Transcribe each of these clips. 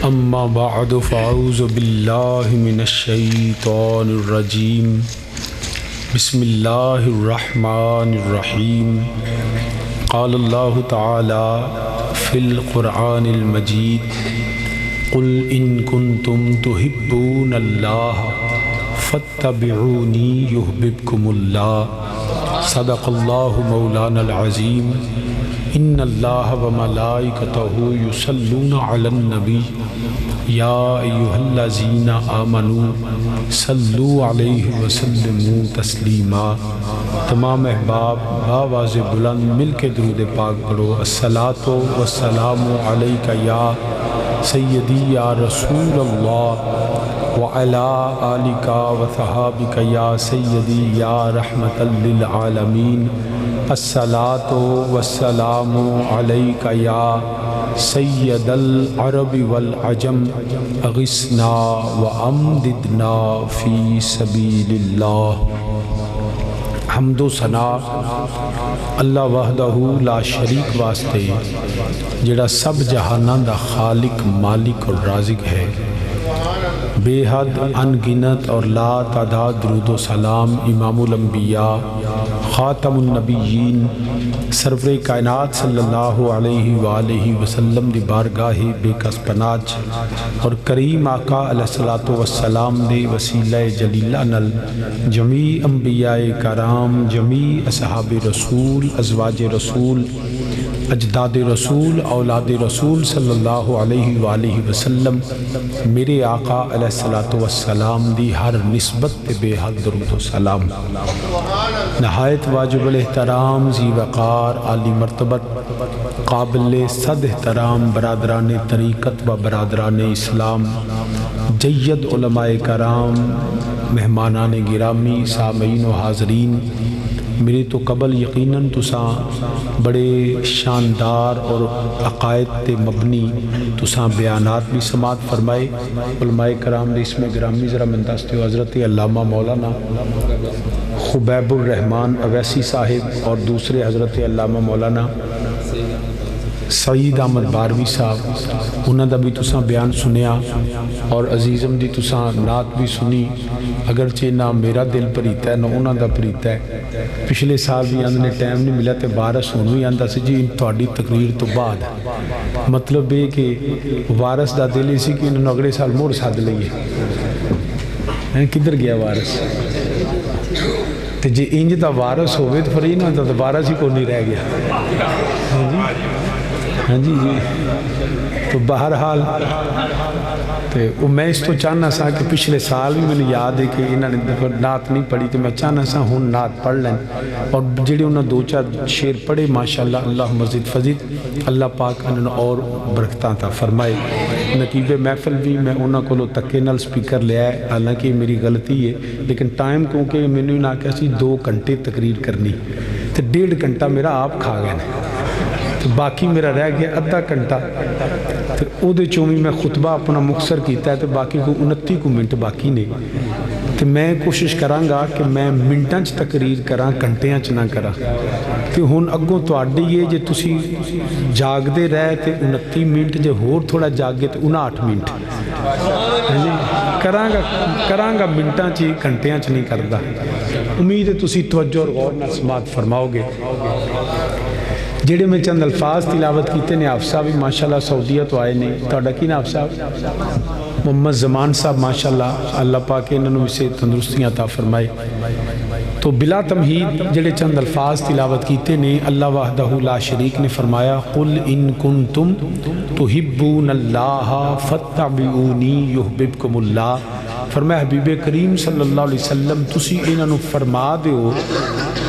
اما بعد فاعوذ باللہ من الشیطان الرجیم بسم اللہ الرحمن الرحیم قال اللہ تعالی فی القرآن المجید قل ان کنتم تحبون اللہ فاتبعونی یحببکم اللہ صدق اللہ مولانا العظیم ان اللہ وملائکتہ یصلون علی النبی یا ایہا الذین آمنوا صلوا علیہ وسلموا تسلیما۔ تمام احباب بآواز بلند مل کے درود پاک پڑھو۔ الصلاۃ والسلام علیک یا سیدی یا رسول اللہ وعلی آلک وصحابک یا سیدی یا رحمۃ للعالمین۔ الصلاۃ والسلام علیک یا سید العرب والعجم اغثنا وامددنا فی سبیل اللہ۔ حمد و ثنا اللہ وحدہ لا شریک واسطے جڑا سب جہاناں دا خالق مالک اور رازق ہے۔ بے حد انگنت اور لا تعداد درود و سلام امام الانبیاء خاتم النبیین سرور کائنات صلی اللہ علیہ وآلہ وسلم دی بارگاہ بے کس پناج اور کریم آقا علیہ الصلوۃ والسلام دے وسیلہ جلیلہ نل جمیع انبیاء کرام، جمیع اصحاب رسول، ازواج رسول، اجداد رسول، اولاد رسول صلی اللہ علیہ وآلہ وسلم میرے آقا علیہ الصلوۃ والسلام دی ہر نسبت پہ بے حد درود و سلام۔ نہایت واجب الاحترام ذی وقار عالی مرتبت قابل صد احترام برادران طریقت و برادران اسلام، جید علماء کرام، مہمانان گرامی، سامعین و حاضرین، میرے تو قبل یقیناً تساں بڑے شاندار اور عقائد تے مبنی تساں بیانات بھی سماعت فرمائے۔ علماء کرام نے اس میں گرامی ذرا من دستے ہو حضرت علامہ مولانا خبیب الرحمن اویسی صاحب اور دوسرے حضرت علامہ مولانا سعید احمد باروی صاحب، انہاں دا بھی تساں بیان سنیا اور عزیزم دی تساں نعت بھی سنی۔ اگرچہ نہ میرا دل پریتا ہے نہ انہاں دا پریتا ہے۔ پچھلے سال بھی آندھ نے ٹائم نہیں ملا تے وارث ہون بھی آندہ سی جی تہاڈی تقریر تو بعد، مطلب یہ کہ وارث دا دل اسی کہ انہوں نے اگلے سال مور ساتھ لئیے، کدھر گیا وارث؟ تے جی انج دا وارث ہوئے تو فرین آندہ تو وارث ہی کو نہیں رہ گیا۔ ہاں جی تو بہرحال میں اس تو چاہنا سا کہ پچھلے سال بھی میں نے یاد ہے کہ انہوں نے نعت نہیں پڑھی تو میں چاہنا سا ہوں نعت پڑھ لیں اور جڑے انہوں نے دو چار شعر پڑھے ماشاءاللہ اللہ مزید فضید اللہ پاک انہوں نے اور برکتاں تا فرمائے۔ نقیب محفل بھی میں انہوں کو تکے نال سپیکر لے آئے، حالانکہ میری غلطی ہے لیکن ٹائم کیونکہ میں نے نہ کہا سی 2 گھنٹے تقریر کرنی تو 1.5 گھنٹہ میرا آپ کھا گئے تو باقی میرا رہ گیا آدھا گھنٹہ، تو او دے چومی میں خطبہ اپنا مختصر کیتا ہے تو باقی کو 29 منٹ باقی نہیں، تو میں کوشش کروں گا کہ میں منٹاں چ تقریر کراں گھنٹیاں چ نہ کراں۔ تو ہن اگوں تواڈی یہ جے تسی جاگ دے رہے تے 29 منٹ، جے ہور تھوڑا جاگے تے 59 منٹ کراں گا منٹاں چ، گھنٹیاں چ نہیں کردا۔ امید ہے تسی توجہ اور غور نال سماعت فرماؤ گے۔ جڑے میں چند الفاظ تلاوت کیتے نے آپ صاحب ماشاءاللہ سعودیہ تو آئے نہیں، توڑا کی نا آپ صاحب محمد زمان صاحب ماشاءاللہ اللہ پاک انہوں نے اسے تندرستیاں عطا فرمائے۔ تو بلا تمہید جڑے چند الفاظ تلاوت کیتے نے اللہ وحدہ لا شریک نے فرمایا قل ان کنتم تحبون اللہ فاتبعونی یحببکم اللہ۔ فرمایا حبیب کریم صلی اللہ علیہ وسلم تسی انہوں فرما دیو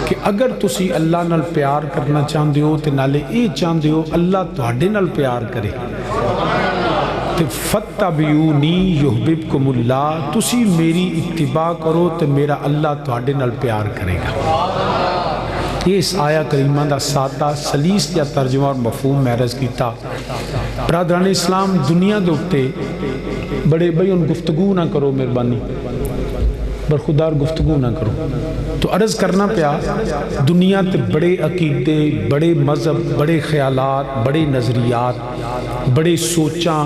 کہ اگر تسی اللہ نال پیار کرنا چاہندے ہو تے نالے اے چاہندے ہو اللہ تہاڈے نال پیار کرے تے فاتبعونی یحببکم اللہ، تسی میری اتباع کرو تے میرا اللہ تہاڈے نال پیار کرے گا۔ یہ اس آیہ کریمہ دا سادہ سلیس یا ترجمہ اور مفہوم محرز کیتا۔ برادران اسلام دنیا دے اٹھتے بڑے بھائی ان گفتگو نہ کرو مہربانی، برخودار گفتگو نہ کرو۔ تو عرض کرنا پیا دنیا تے بڑے عقیدے، بڑے مذہب، بڑے خیالات، بڑے نظریات بڑے سوچاں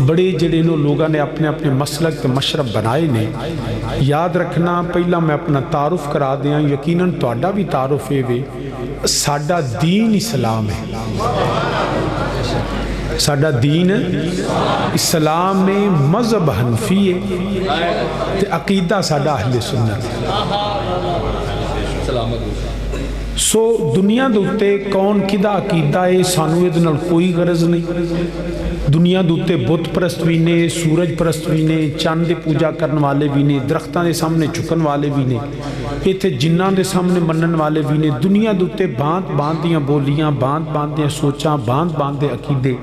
بڑے جڑے نو لوگوں نے اپنے اپنے مسلک تے مشرب بنائے نے. یاد رکھنا پہلا میں اپنا تعارف کرا دیاں, یقیناً تہاڈا بھی تعارف ہے وے, ساڈا دین اسلام ہے. ساڈا دین اسلام میں مذہب حنفی ہے تے عقیدہ ساڈا اہل سنت ہے. سو دنیا دوتے کون کدا عقیدہ ہے سانو یہ نال کوئی غرض نہیں. دنیا دوتے بت پرست بھی نے, سورج پرست بھی نے, چاند دے پوجا کرن والے بھی نے, درختاں دے سامنے چکن والے بھی نے, ایتھے جناں دے سامنے منن والے بھی نے. دنیا دوتے باندھ باندھ دیاں بولیاں, باندھ باندھ دیاں سوچاں, باندھ باندھ دے عقیدے.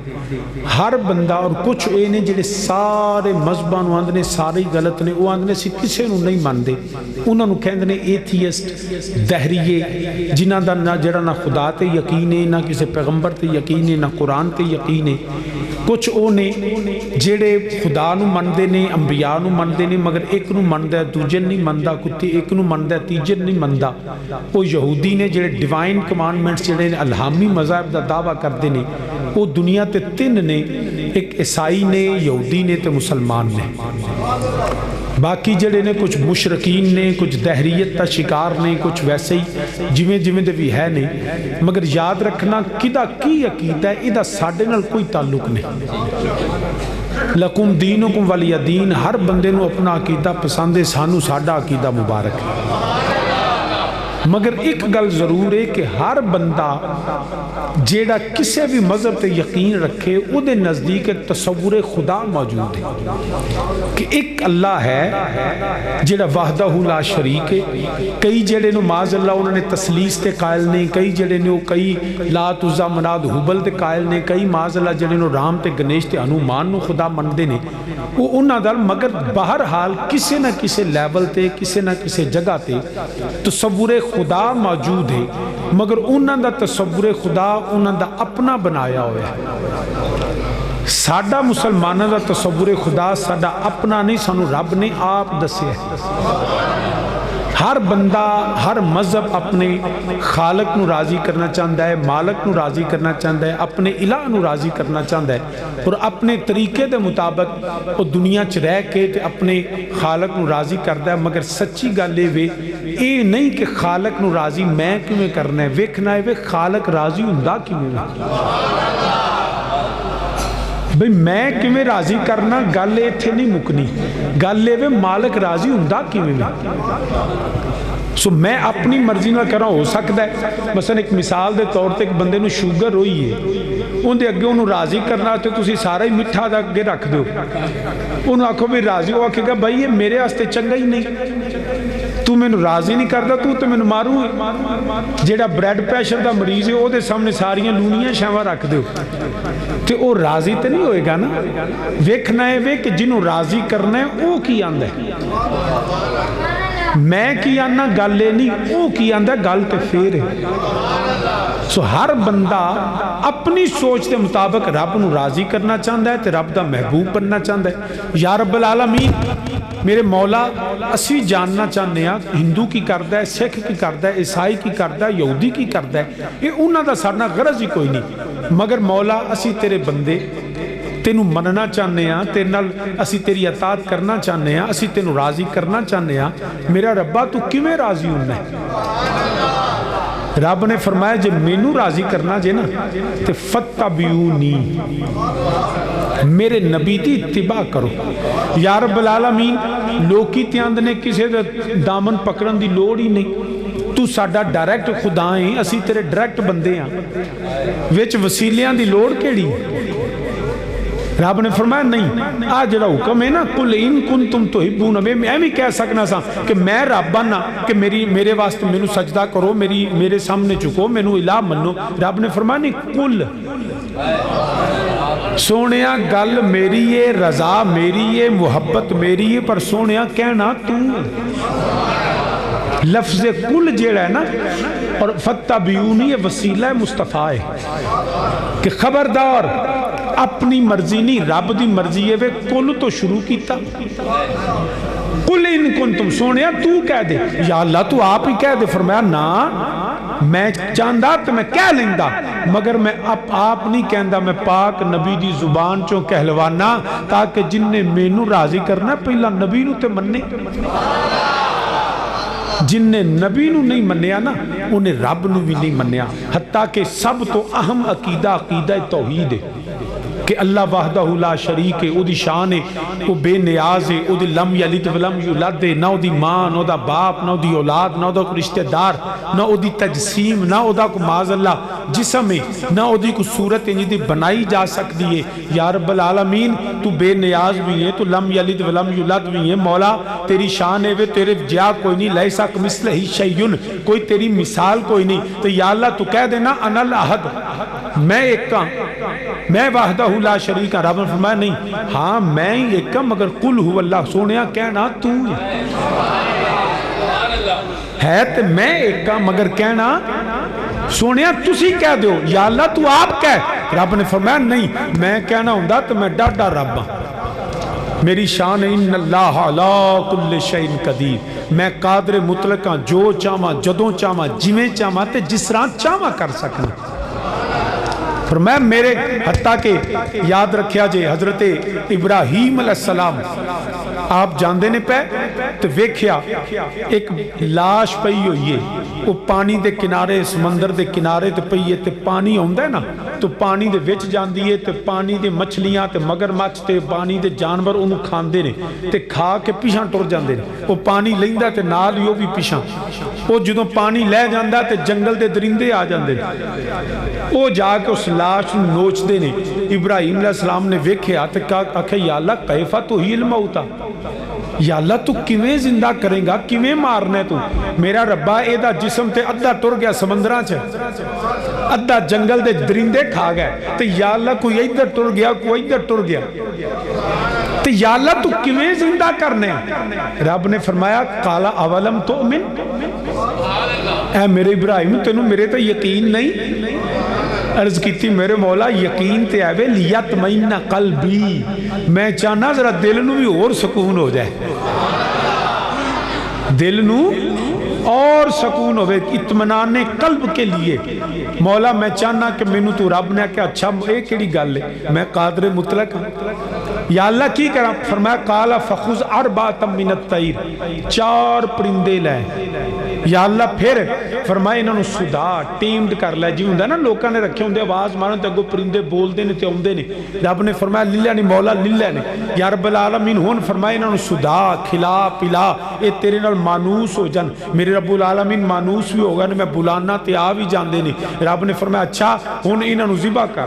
ہر بندہ اور کچھ اے نے جڑے سارے مذہباں نوں آندے نے سارے ہی غلط نے, وہ آندے نے اسی کسے نوں نہیں مندے. انہاں نوں کہندے نے ایتھیسٹ, دہریے, جنہاں دا نہ جڑا نہ خدا تے یقین ہے, نہ کسی پیغمبر تے یقین ہے, نہ قرآن تے یقین ہے. کچھ او نے جڑے خدا نو مندے نے, انبیاء نو مندے نے, مگر ایک نو مندہ ہے دوجے نہیں مندہ, کتے ایک نو مندہ ہے تیجے نہیں مندہ. وہ یہودی نے جڑے ڈیوائن کمانڈمنٹس جڑے الہامی مذہب دا دعویٰ کردے نے, وہ دنیا تے تین نے, ایک عیسائی نے, یہودی نے تے مسلمان نے. باقی جڑے نے کچھ مشرکین نے, کچھ دہریت تا شکار نے, کچھ ویسے ہی جویں جویں دے بھی ہے نہیں. مگر یاد رکھنا کدا کی عقیدہ ہے, ادھا ساڈے نال کوئی تعلق نہیں. لکم دینکم ولی دین, ہر بندے نو اپنا عقیدہ پسند ہے, سانو ساڈا عقیدہ مبارک ہے. مگر ایک گل ضرور ہے کہ ہر بندہ جیڑا کسے بھی مذہب تے یقین رکھے, او دے نزدیک تصور خدا موجود ہے کہ ایک اللہ ہے جیڑا وحدہ لا شریک ہے. کئی جیڑے نو معاذ اللہ انہوں نے تسلیس تے قائل نے, کئی جیڑے نو کئی لات عزا مناد حبل تے قائل نے, کئی معاذ اللہ جیڑے نو رام تے گنیش تے ہنومان نو خدا مندے نے. وہ انہاں دل مگر بہرحال کسے نہ کسے لیول تے, کسے نہ کسے جگہ تے تصور خدا موجود ہے, مگر انہاں دا تصور خدا انہاں دا اپنا بنایا ہویا ہے. ساڈا مسلمانہ دا تصور خدا ساڈا اپنا نہیں, سانو رب نے آپ دسے ہے. ہر بندہ ہر مذہب اپنے خالق نو راضی کرنا چاہتا ہے, مالک نو راضی کرنا چاہتا ہے, اپنے الہ نو راضی کرنا چاہتا ہے, اور اپنے طریقے دے مطابق وہ دنیا چ رہ کے تے اپنے خالق نو راضی کرتا ہے. مگر سچی گل اے نہیں کہ خالق نو راضی میں کیویں کرنا ہے, ویکھنا ہے وے خالق راضی ہوندا کیویں ہے. بھئی میں کیویں راضی کرنا گل ایتھے نہیں مکنی, گل اے وے مالک راضی ہوندا کیویں. سو میں اپنی مرضی نہ کرا ہو سکتا ہے. مثلا ایک مثال دے طور تے ایک بندے نو شوگر ہوئی ہے, ان دے اگے انہوں راضی کرنا تے تسی سارا ہی مٹھا دا اگے رکھ دو, انہوں آکھو بھی راضی ہو, آکھے گا بھائی یہ میرے واسطے چنگا ہی نہیں, تو میں راضی نہیں کردا, تو میں ماروں ہے. جیڑا بریڈ پریشر دا مریض ہے او دے سامنے ساریاں لونیاں شاواں رکھ دو تے او راضی تے نہیں ہوئے گا نا. ویکھنا ہے وے کہ جنہوں راضی کرنا ہے او کی آندا ہے, میں کی آنا گل لے نہیں, او کی آندا گل تے پھر ہے. سو ہر بندہ اپنی سوچ کے مطابق رب نو راضی کرنا چاہتا ہے تے رب دا محبوب بننا چاہتا ہے. یا رب العالمین میرے مولا اسی جاننا چاہنے ہیں ہندو کی کردہ ہے, سکھ کی کردہ ہے, عیسائی کی کردہ ہے, یہودی کی کردہ ہے, یہ انہاں دا سارنا غرض ہی کوئی نہیں. مگر مولا اسی تیرے بندے تینو مننا چاہنے ہیں, تیرے نال اسی تیری اطاعت کرنا چاہنے ہیں, اسی تینو راضی کرنا چاہنے ہیں. میرا ربا تو کیویں راضی ہونا ہے؟ رب نے فرمایا جے مینو راضی کرنا جے نا تے فتبعونی, میرے نبی دی اتباع کرو. یا رب العالمین لوکی تیاند نے کسے دامن پکڑن دی لوڑ ہی نہیں, تو ساڈا ڈائریکٹ خدا ہیں, اسی تیرے ڈائریکٹ بندے ہیں, وچ وسیلیاں دی لوڑ کیڑی. رب نے فرمایا نہیں, آج جڑا حکم ہے نا قل ان کنتم تحبون, میں بھی کہہ سکنا سا کہ میں رب بننا کہ میرے واسطے مینو سجدہ کرو, میرے سامنے چکو, مینو الہ منو. رب نے فرمایا نہیں, قل سونیا گل میری ہے, رضا میری ہے, محبت میری ہے, پر سونیا کہنا تو. لفظ کل جیڑا ہے نا, اور فتبعونی یہ وسیلہ مصطفیٰ ہے کہ خبردار اپنی مرضی نہیں, رب دی مرضی ہے. وہ کل تو شروع کیتا, قل ان کنتم, سونیا تو کہہ دے, یا اللہ تو آپ ہی کہہ دے. فرمایا نا میں چاہتا تو میں کہہ لیندہ مگر میں آپ نہیں کہندہ میں پاک نبی دی زبان چوں کہلوانا تاکہ جن نے مینوں راضی کرنا پہلا نبی نو تے مننے جن نے نبی نو نہیں منیا نا انہیں رب نو بھی نہیں منیا حتیٰ کہ سب تو اہم عقیدہ توحید ہے کہ اللہ وحدہ لا شریک ہے، او دی شان ہے، او بے نیاز ہے، او دی لم یلد ولم یولد ہے، نہ او دی ماں، نہ او دا باپ، نہ او دی اولاد، نہ او دا کوئی رشتہ دار، نہ او دی تجسیم، نہ او دا کوئی معاذ اللہ جسم ہے، نہ او دی کوئی صورت ہے جدی بنائی جا سکتی ہے۔ یا رب العالمین تو بے نیاز بھی ہے، تو لم یلد ولم یولد بھی ہے، مولا تیری شان ہے، تیرے جا کوئی نہیں، لیسا کمثلہ شیء، کوئی تیری مثال کوئی نہیں، تو یا اللہ تو کہہ دینا انا الاحد، میں ایک کا، میں وحدہ لا شریک، رب نے فرمایا نہیں ہاں میں ہی ایک کا مگر قل ہو اللہ، سونیا کہنا تو ہے تو میں ایک کا مگر کہنا سونیا تسی کہہ دیو، یا اللہ تو آپ کہہ، رب نے فرمایا نہیں میں کہنا ہوں تو میں ڈاڈا رب ہوں، میری شان ہے ان اللہ علی کل شیء قدیر، میں قادر مطلق ہاں، جو چاہواں جدوں چاہواں جویں چاہواں تے جس طرح چاہواں کر سکنا۔ فرمایا میرے حتیٰ کہ یاد رکھیا جے حضرت ابراہیم علیہ السلام آپ جاندے نے پہ تو ویکھیا ایک لاش پئی ہوئی ہے، وہ پانی دے کنارے سمندر دے کنارے تے پئی ہے، تے پانی ہوندہ ہے نا تو پانی دے وچ جاندی ہے، تے پانی دے مچھلیاں تے مگرمچھ تے پانی دے جانور انہوں کھاندے نے تے کھا کے پیچھاں ٹر جاندے نے، وہ پانی لیندہ تے نال ہی وہ بھی پیچھاں، وہ جدوں پانی لے جاندہ تے جنگل دے درندے آ جاندے نے، وہ جا کے اس لاش نوچ دے نے۔ ابراہیم علیہ السلام نے ویکھیا تے کہا یا اللہ کیفا تو ہی الموتا، یا اللہ تو کیویں زندہ کریں گا، کیویں مارنے تو، میرا ربا ایدہ جسم تے ادھا ٹر گیا سمندران چھے، ادھا جنگل دے درندے کھا گئے، تے یا اللہ کوئی ادھر ٹر گیا کوئی ادھر ٹر گیا، تے یا اللہ تو کیویں زندہ کرنے، رب نے فرمایا قال اولم تؤمن، اے میرے ابراہیم تینوں میرے تے یقین نہیں، عرض کیتی میرے مولا یقین تے آوے لیتمئن قلبی، میں چاہنا ذرا دل نو بھی اور سکون ہو جائے، دل نو اور سکون ہوئے اطمینان قلب کے لیے، مولا میں چاہنا کہ میں تو رب نے کہ اچھا ایک کیڑی گل ہے میں قادر مطلق ہوں، یا اللہ کی کرا، فرمایا قال فخذ اربعۃ من الطیر، 4 پرندے لے، یا اللہ پھر فرمایا انہوں صدا ٹیمڈ کر لے، جی ہوندہ نا لوکاں نے رکھے ہوندے آواز مارن تے اگو پرندے بول دے نے تے ہوندے نے، رب نے فرمایا للہ نہیں مولا للہ نے، یا رب العالمین ہون فرمایا انہوں صدا کھلا پلا، اے تیرے نال مانوس ہو جن، میرے رب العالمین مانوس بھی ہوگا میں بلانا تے آ بھی جان دے نے، رب نے فرمایا اچھا ہون انہوں ذبح کر،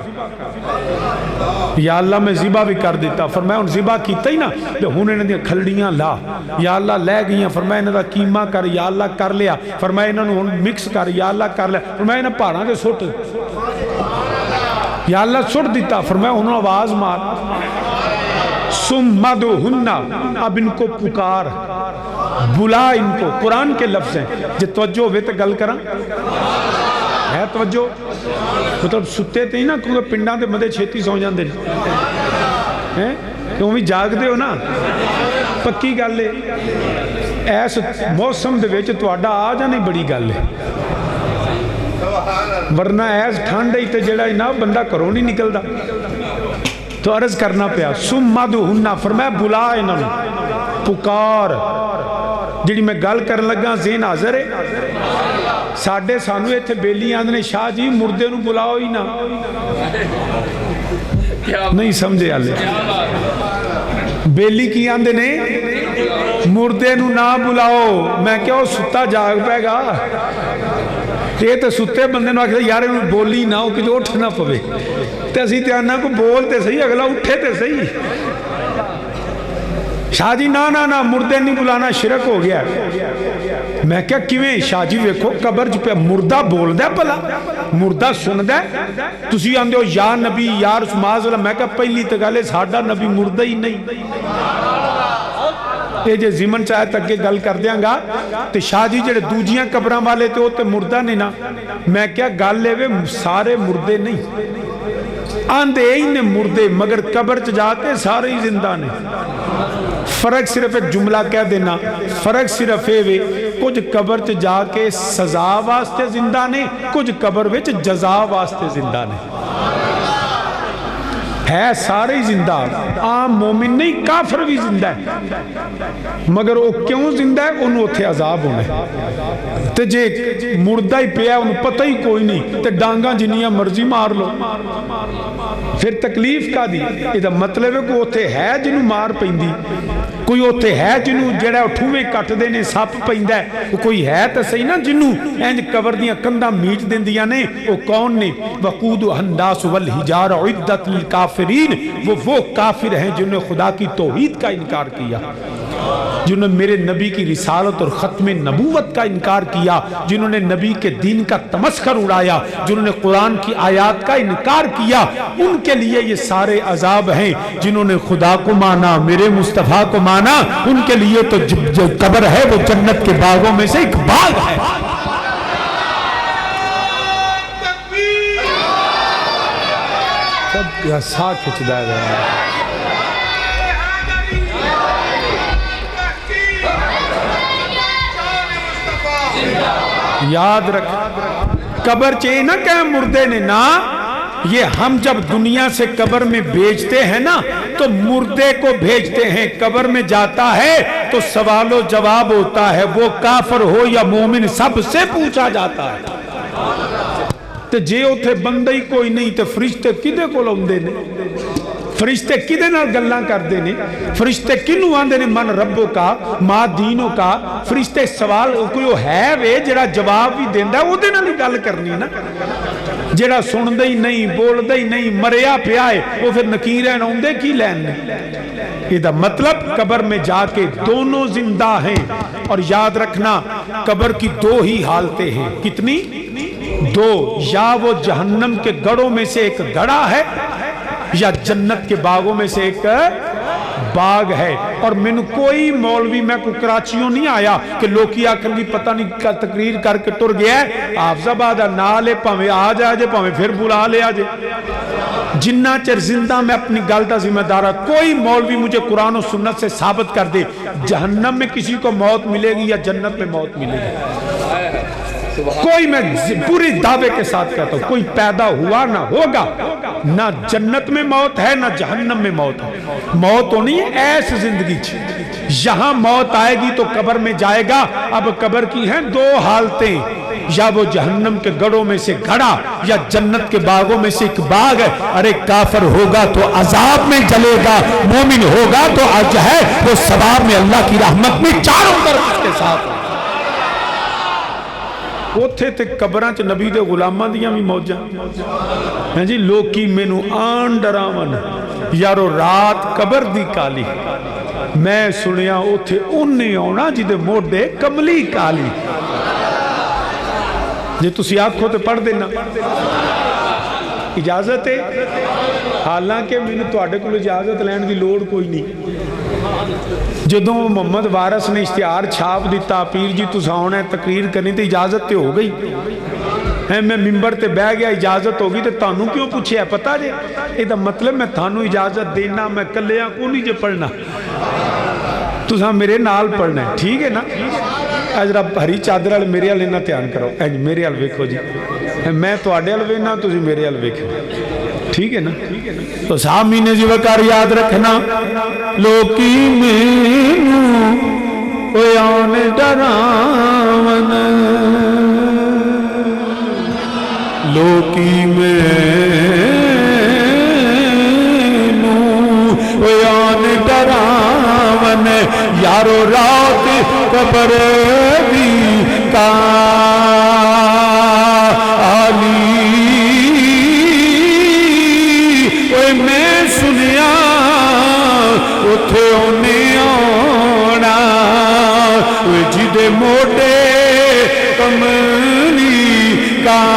یا اللہ میں ذبح بھی کر دیتا، فرمایا ان ذبح کیتا ہی نا ہون انہوں نے کھلڑیاں لا، یا اللہ لے گئیاں، فرمایا انہوں نے قیمہ کر، یا اللہ کر لیا، فرمایا انہوں نے مکس کر، یا اللہ کر لیا، فرمایا انہوں نے پہاڑاں دے سٹ، یا اللہ سٹ دیتا، فرمایا انہوں نے آواز مار، سم مدہن، اب ان کو پکار، بلا ان کو، قرآن کے لفظ ہیں، جو توجہ ہوئے تو گل کریں ہے توجہ، مطلب ستے تھے ہی نا کیونکہ پنڈاں دے مدے چھیتی سو جاندے ہیں، کیوں بھی جاگ دے ہو نا، پکی گل ہے، ایس موسم دے ویچ تو آڈا آ جانے بڑی گل ہے، ورنہ ایس ٹھانڈ ہی تے جڑا ہی نا بندہ کروں نہیں نکل دا، تو عرض کرنا پیا، سم مدہن، فرمایا بلا انہوں پکار، جڑی میں گل کرن لگا ذہن حاضر ہے، ساڑھے سانو ایتھے بیلی آندھنے شاہ جی مردے نو بلاؤ ہی نا، نہیں سمجھے آلے، بیلی کی آندھنے مردے نو نہ بلاؤ، میں کیا ستا جاگ پہ گا، یہ تو ستے بندے نو آکھتے یار انہوں بولی نہ ہو کہ جو اٹھ نہ پوے، تے اسی تیانہ کو بولتے صحیح اگلا اٹھے تے صحیح، شاہ جی نا مردے نہیں بلانا شرک ہو گیا، میں کیا کیویں، شاہ جی ویکھو قبر پہ مردہ بول دے پلا، مردہ سن دے، تسی آندے ہو یا نبی یا رسول اللہ، میں کیا پہلی تگالے ساڑھا نبی مردہ ہی نہیں، یہ جے زمن چاہے تک کے گل کر دیاں گا، تے شاہ جی جڑے دوجیاں قبران والے تے ہوتے مردہ نہیں نا، میں کیا گل لے وے سارے مردے نہیں، آندے ہی نے مردے مگر قبر چ جاتے سارے ہی زندہ نے، فرق صرف ایک جملہ کہہ دینا، فرق صرف ہے کچھ قبر چ جا کے سزا واسطے زندہ نے، کچھ قبر وچ جزا واسطے زندہ نے، ہے سارے زندہ، عام مومن نہیں کافر بھی زندہ ہے، مگر وہ کیوں زندہ ہے؟ انہوں اتھے عذاب ہونے، تے جے مردہ ہی پیا انہوں پتہ ہی کوئی نہیں، تے ڈانگاں جنیاں مرضی مار لو، پھر تکلیف کا دی، یہ مطلب ہے کہ اتھے ہے جنہوں مار پیندی، کوئی اتھے ہے جنہوں جڑا ٹھوے کٹ دینے سپ پیندہ ہے، کوئی ہے تو صحیح نا جنہوں اینج قبر دیاں کندہ میٹ دین دیا نے، وہ کون نے؟ وقود الناس والحجار عدت للکافرین، وہ کافر ہیں جنہوں نے خدا کی توحید کا انکار کیا، جنہوں نے میرے نبی کی رسالت اور ختم نبوت کا انکار کیا، جنہوں نے نبی کے دین کا تمسخر اڑایا، جنہوں نے قرآن کی آیات کا انکار کیا، ان کے لیے یہ سارے عذاب ہیں۔ جنہوں نے خدا کو مانا، میرے مصطفیٰ کو مانا، ان کے لیے تو جو قبر ہے وہ جنت کے باغوں میں سے ایک باغ ہے۔ سب یا ساتھ کھچ دائے گا، یاد رکھ، قبر چاہیے نہ کہ مردے نے، نا یہ ہم جب دنیا سے قبر میں بھیجتے ہیں نا تو مردے کو بھیجتے ہیں، قبر میں جاتا ہے تو سوال و جواب ہوتا ہے، وہ کافر ہو یا مومن سب سے پوچھا جاتا ہے۔ تو جے اتھے بندہ ہی کوئی نہیں تو فرشتے کدے کو لوندے نے، فرشتے کدے نال گلاں کر دینے، فرشتے کنوں آندے نے من ربو کا ما دینوں کا، فرشتے سوال کوئی ہے وے جڑا جواب بھی دیندہ ہے وہ دے نال گل کرنی نا، جڑا سن دے ہی نہیں بول دے ہی نہیں مریا پیائے وہ پھر نکیر ہیں اوندے کی لینے۔ یہ مطلب قبر میں جا کے دونوں زندہ ہیں، اور یاد رکھنا قبر کی دو ہی حالتیں ہیں، کتنی؟ دو، یا وہ جہنم کے گڑوں میں سے ایک گڑا ہے یا جنت کے باغوں میں سے ایک باغ ہے۔ اور میں نے کوئی مولوی میں کو کراچیوں نہیں آیا کہ لوکی آکھن بھی پتہ نہیں تقریر کر کے ٹر گیا ہے، حافظ آباد نہ لے پاویں آ جائے پاویں پھر بلا لے آجے، جنہ چر زندہ میں اپنی گالدہ ذمہ دارہ، کوئی مولوی مجھے قرآن و سنت سے ثابت کر دے جہنم میں کسی کو موت ملے گی یا جنت میں موت ملے گی، کوئی میں پوری دعوے کے ساتھ کہتا ہوں کوئی پیدا ہوا نہ ہوگا، نہ جنت میں موت ہے نہ جہنم میں موت ہے، موت ہونی ہے ایس زندگی چھے، یہاں موت آئے گی تو قبر میں جائے گا۔ اب قبر کی ہیں دو حالتیں، یا وہ جہنم کے گڑوں میں سے گڑا یا جنت کے باغوں میں سے ایک باغ ہے۔ ارے کافر ہوگا تو عذاب میں جلے گا، مومن ہوگا تو آج ہے وہ ثواب میں اللہ کی رحمت میں چاروں طرف اس کے ساتھ۔ اتھے تے قبران چ نبی دے غلاماں دیاں بھی موجاں ہیں جی، لوکی مینو آن ڈراون یارو رات قبر دی کالی، میں سنیا اتھے انہیں آنا جی دے موڑے کملی کالی، جی تسی آنکھوں تے پڑھ دینا، اجازت ہے، حالانکہ میں نے تو آڈے کو اجازت لین دی لوڑ کوئی نہیں۔ جدوں محمد وارث نے اشتہار چھاپ دیتا پیر جی تو ساؤنا ہے تقریر کرنی تے اجازت تے ہو گئی، میں ممبر تے بہ گیا اجازت ہوگی تے تانوں کیوں پوچھے ہے پتہ جے، یہ مطلب میں تانوں اجازت دینا، میں کلیاں کو نہیں جے پڑھنا، تو ساں میرے نال پڑھنا ہے، ٹھیک ہے نا؟ آج رب ہری چادر والے میرے والے نہ دھیان کرو، میرے والے ویکھو جی، میں تواڈے والے ویکھنا تسی میرے والے ویکھو، ٹھیک ہے نا؟ تو سامنے جی وقار یاد رکھنا، لوکی مینوں اویان ڈراون، لوکی مینوں اویان ڈراون، یارو رات قبر دی کالی، میں سنیا اتھے انہیں آنا، جدے موٹے کملی کالی،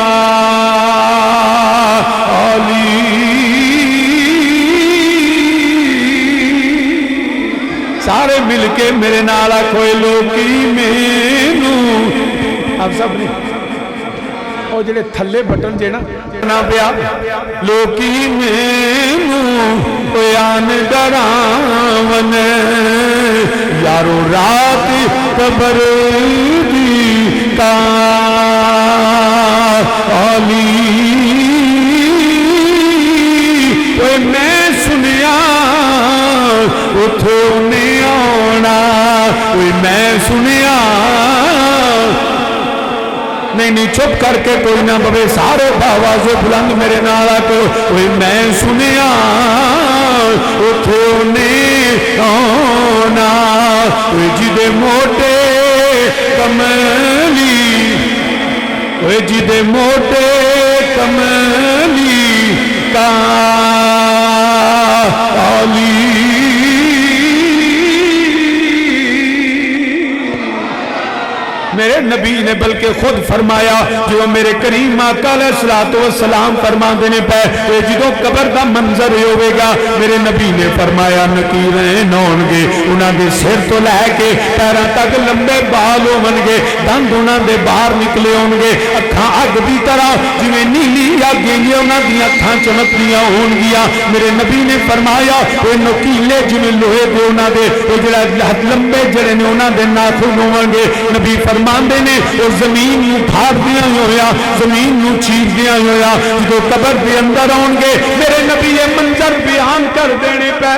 سارے مل کے میرے نالا کوئی لوکی مینوں، اب سب نے اور جڑے تھلے بٹن جے نا پیا، لوکی مینوں اویان ڈراون، یا یارو رات قبر دی کالی میں سنیا اتھوں نہیں آنا میں سنیا نہیں چھپ کر کے کوئی نہ بوے سارے آواز بلند میرے نال کرو میں سنیا اتھوں نہیں آنا جدے موٹے کملی جدے موٹے کملی کالی میرے نبی نے بلکہ خود فرمایا جو میرے کریم آقا علیہ السلام فرما دینے پہ جدوں قبر دا منظر ہوئے گا میرے نبی نے فرمایا نکیریں نون گے انہاں دے سر تو لے کے پیروں تک لمبے بال ہونگے دند انہاں دے باہر نکلے ہونگے اکھاں اگ دی طرح جویں نیلی اگ گئی انہاں دی اکھاں چمکدیاں ہونگیاں میرے نبی نے فرمایا وہ نکیلے جویں لوہے دے انہاں دے جڑا لمبے جڑے نے انہاں دے ناخن ہونگے نبی فرماندے نے وہ زمین نو پھاڑ دیا ہویا زمین نو چیر دیا ہویا جو قبر دے اندر آن گے میرے نبی یہ منظر بیان کر دینے پہ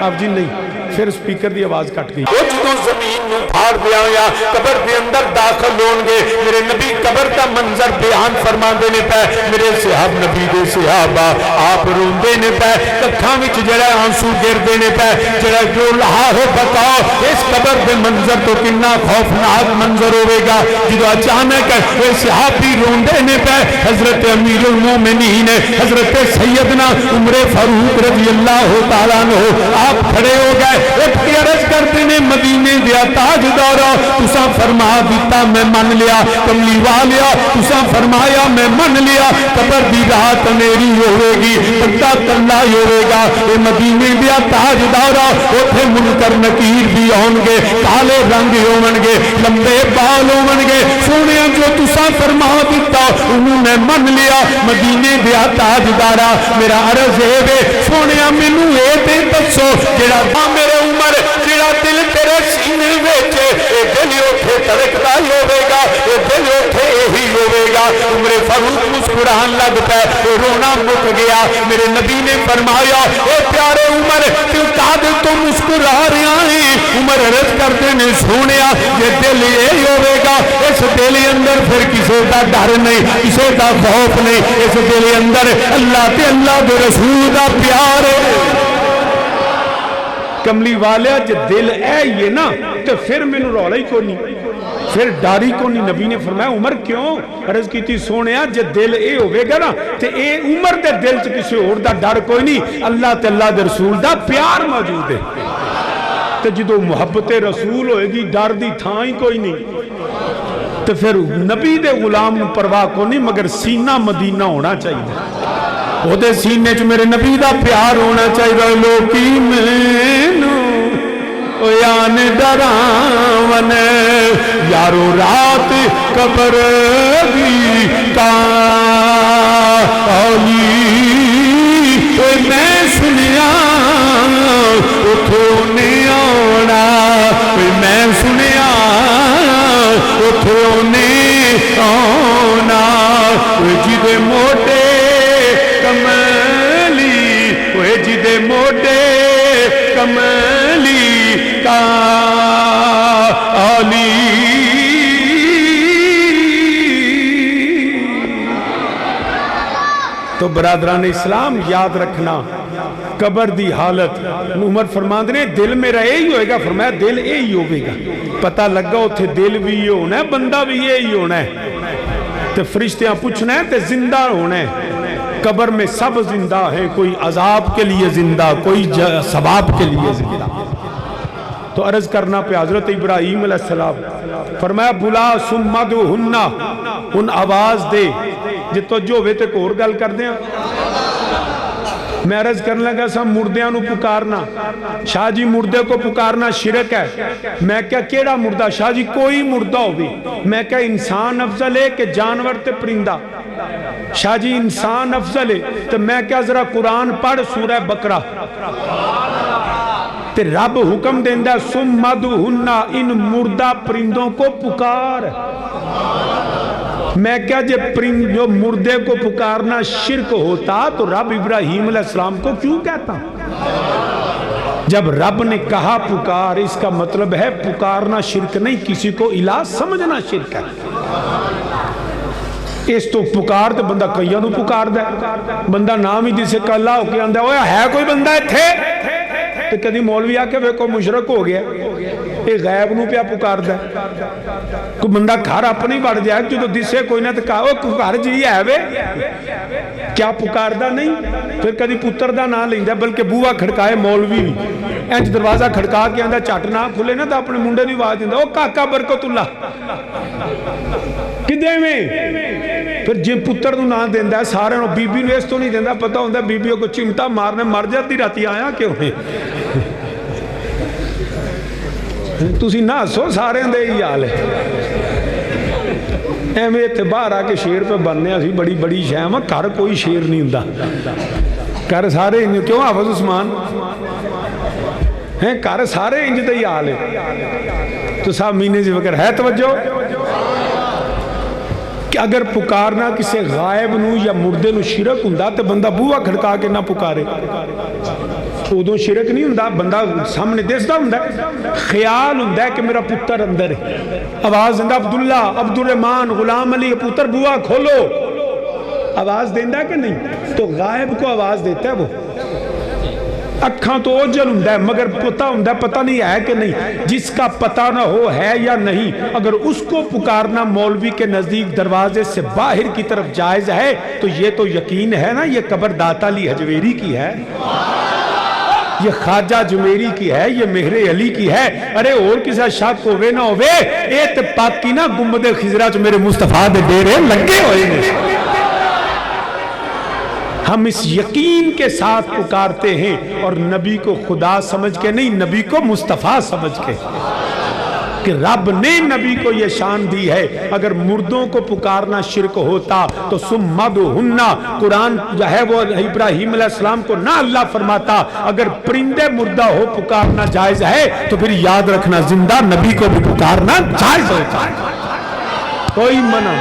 آپ جی نہیں پھر سپیکر دی آواز کٹ گئی وہ جدوں زمین نو پھاڑ دیا ہویا قبر دے اندر داخل ہون گے میرے نبی قبر کا منظر بیان فرما دینے پہ میرے صحاب نبی دے صحابہ آپ رون دینے پہ ککھاں وچ جڑا آنسو گر دینے پہ جڑا جو لہا ہو بتاؤ اس قبر دے منظر تو کنا خوفناک منظر ہوئے گا جدو اچانک وہ صحابی رون دینے پہ حضرت امیر المومنین حضرت سیدنا عمر فاروق رضی اللہ تعالیٰ عنہ آپ کھڑے ہو گئے اٹھ کے عرض کرتے نے مدینے دیا تاجدارا تساں فرما دیتا میں من لیا کملی والیا تساں فرمایا میں من لیا قبر دی رات میری ہوئے گی بندہ کلا ہوئے گا اے مدینے دیا تاجدارا اٹھے منکر نکیر بھی ہونگے کالے رنگ ہونگے لمبے بال ہونگے سونے جو تساں فرما دیتا انہوں نے من لیا مدینے دیا تاجدارا میرا عرض ہے بے سونے مینوں اے تے دسو جڑا میرے عمر جڑا دل تیرے سینے ویچے اے دل اٹھے تڑکتا ہی ہوئے گا اے دل اٹھے ہی ہوئے گا عمر فاروق مسکران لگ پہ رونا مک گیا میرے نبی نے فرمایا اے پیارے عمر کیوں قادر تو مسکرا رہا ہے عمر عرض کرتے نے سونیا یہ دل یہ ہوئے گا اس دل اندر پھر کسے دا ڈر نہیں کسے دا خوف نہیں اس دل اندر اللہ تے اللہ دے رسول دا پیار ہے کملی والے جے دل اے یہ نا تو پھر میں نے رولا ہی کو نہیں پھر ڈاری کو نہیں نبی نے فرمایا عمر کیوں عرض کی تھی سونیا جے دل اے ہوئے گا نا تو اے عمر دے دل سے کسی اور دا ڈر کوئی نہیں اللہ تے اللہ دے رسول دا پیار موجود ہے تو جدو محبت رسول ہوئے گی ڈر دی تھاں ہی کوئی نہیں تو پھر نبی دے غلام پرواہ کو نہیں مگر سینہ مدینہ ہونا چاہیے وہ دے سینے چ میرے نبی دا پیار ہونا چاہیے لوکی مینو یان ڈراون یارو رات قبر دی کالی میں سنیا اتھوں نہیں آنا میں سنیا اتھوں نہیں آنا جدے موٹے کملی وہ جدے موٹے کملی کالی تو برادران اسلام یاد رکھنا قبر دی حالت عمر فرماندے نے دل میرا یہی ہوئے گا فرمایا دل یہی ہوئے گا پتہ لگا اتھے دل بھی یہ ہونا ہے بندہ بھی یہی ہونا ہے تو فرشتیاں پوچھنا ہے تو زندہ ہونا ہے قبر میں سب زندہ ہیں کوئی عذاب کے لیے زندہ کوئی ثواب کے لیے زندہ تو عرض کرنا پہ حضرت ابراہیم علیہ السلام فرمایا بلا سمد ہننا ان آواز دے جتو جو ہوئے تے کو اور گل کر دیں میں عرض کرنے لگا سا مردیاں نو پکارنا شاہ جی مردے کو پکارنا شرک ہے میں کیا کیڑا مردہ شاہ جی کوئی مردہ ہوگی میں کیا انسان افضل ہے کہ جانور تے پرندہ شاہ جی انسان افضل ہے تو میں کیا ذرا قرآن پڑھ سورہ بقرہ تے تے رب حکم دیندہ سمدہن ان مردہ پرندوں کو پکار. میں کیا جو مردے کو پکارنا شرک ہوتا تو رب ابراہیم علیہ السلام کو کیوں کہتا؟ جب رب نے کہا پکار، اس کا مطلب ہے پکارنا شرک نہیں، کسی کو الہ سمجھنا شرک ہے. اس تو پکار تو بندہ کئیوں نو پکار دے، بندہ نام ہی جسے کلا ہو کے آندہ ہے کوئی بندہ تھے تو کدی مولوی آ کے وہ مشرک ہو گیا، یہ غیب نو پیا پکار دے. کوئی بندہ گھر اپنی بڑھ جائے جو دسے کوئی نہ تو کہا وہ گھر جی ہے وے کیا پکار دا نہیں. پھر کدی پتر دا نہ لیندہ بلکہ بوہ کھڑکائے مولوی اینچ دروازہ کھڑکا کے آندہ چاٹ نہ کھلے نا تو اپنے منڈے دی آواز دیندہ او کاکا برکت اللہ کدے میں. پھر جن پتر نو نہ دیندہ ہے سارے نو بی بی نو اس تو نہیں دیندہ پتہ ہوندہ بی بیوں کو چمٹا مارنے مر جاتی راتی آیا کیوں ہے. تُسی نہ سو سارے دے ہی حال ہے. ایویں اتبار آ کے شیر پہ بننے اسی بڑی بڑی شہم کر کوئی شیر نہیں ہوندہ کر سارے کیوں حافظ عثمان ہیں کر سارے انج دے ہی حال ہے. تو صاحب مینے سے فکر ہے توجہ کہ اگر پکارنا کسی غائب نو یا مردے نو شرک ہوندہ تو بندہ بوہ کھڑکا کے نہ پکارے، ادو شرک نہیں ہوندہ. بندہ سامنے دیستا ہوندہ خیال ہوندہ کہ میرا پتر اندر ہے، آواز دیندہ عبداللہ عبدالرحمن غلام علی پتر بوہ کھولو، آواز دیندہ کہ نہیں. تو غائب کو آواز دیتا ہے وہ اکھاں تو اوجل ہوندہ ہے مگر پتہ ہوندہ پتہ نہیں ہے کہ نہیں. جس کا پتہ نہ ہو ہے یا نہیں اگر اس کو پکارنا مولوی کے نزدیک دروازے سے باہر کی طرف جائز ہے تو یہ تو یقین ہے نا یہ قبر داتا علی حجویری کی ہے، یہ خواجہ جمیری کی ہے، یہ مہر علی کی ہے. ارے اور کسا شک ہوئے نہ ہوئے ایت پاکی نہ گمبد خضرہ جو میرے مصطفیٰ دے ڈیرے لگے ہوئے ہیں. ہم اس یقین کے ساتھ پکارتے ہیں اور نبی کو خدا سمجھ کے نہیں، نبی کو مصطفیٰ سمجھ کے کہ رب نے نبی کو یہ شان دی ہے. اگر مردوں کو پکارنا شرک ہوتا تو سمدہن قرآن جو ہے وہ ابراہیم علیہ السلام کو نہ اللہ فرماتا. اگر پرندے مردہ ہو پکارنا جائز ہے تو پھر یاد رکھنا زندہ نبی کو بھی پکارنا جائز ہوتا ہے. کوئی منع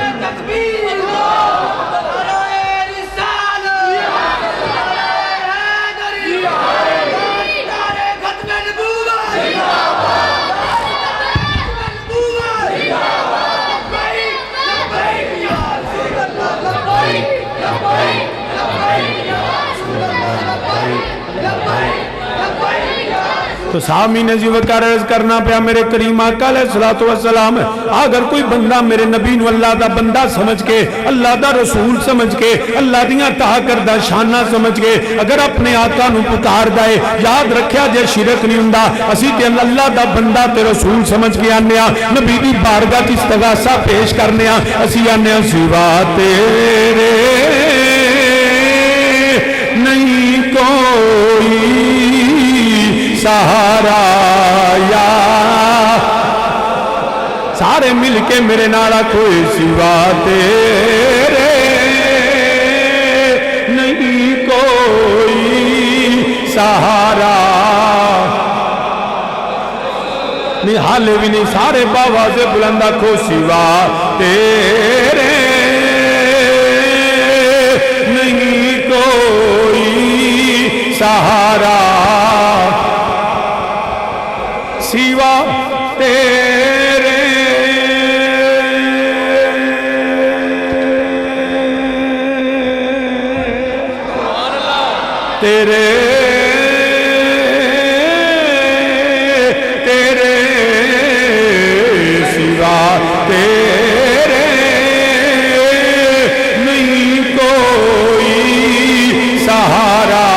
تو سامعین عزیز وقار عرض کرنا پیا میرے کریم آقا علیہ السلام اگر کوئی بندہ میرے نبی نو اللہ دا بندہ سمجھ کے اللہ دا رسول سمجھ کے اللہ دیاں تہا کردہ شانہ سمجھ کے اگر اپنے آقا نو پکار دائے یاد رکھیا جے شرک نہیں ہوندہ. اسی تے اللہ دا بندہ تے رسول سمجھ کے آنیا نبی دی بارگاہ کی استغاثہ پیش کرنیا اسی آنیا سوا تیرے نہیں کوئی سہارا یا سارے مل کے میرے نارا کوئی سوا تیرے نہیں کوئی سہارا نہیں حالے بھی نہیں سارے باواز بلندہ کو سوا تیرے نہیں کوئی سہارا سوا تیرے تیرے تیرے سوا تیرے نہیں کوئی سہارا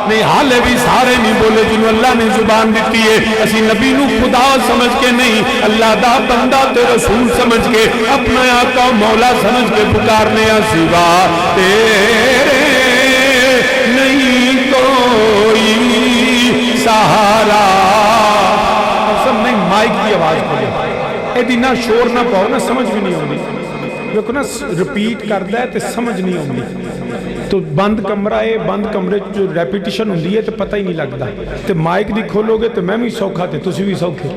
نہیں. حالے بھی سارے نہیں بولے جنہوں اللہ نے زبان دیتی ہے اسی نبی نو خدا سمجھ کے نہیں اللہ دا بندہ تے رسول سمجھ کے اپنا آقا مولا سمجھ کے پکارنے سوا تیرے نہیں کوئی سہارا. سب نہیں مائک کی آواز پڑے ایدی نہ شور نہ پاؤ نہ سمجھ بھی نہیں ہوندی دیکھو نا رپیٹ کر دے تے سمجھ نہیں ہوندی تو بند کمرہ ہے، بند کمرے جو ریپیٹیشن ہوندی ہے تو پتہ ہی نہیں لگتا، تو مائک دی کھولو گے تو میں بھی سوکھا تے تسی بھی سوکھے،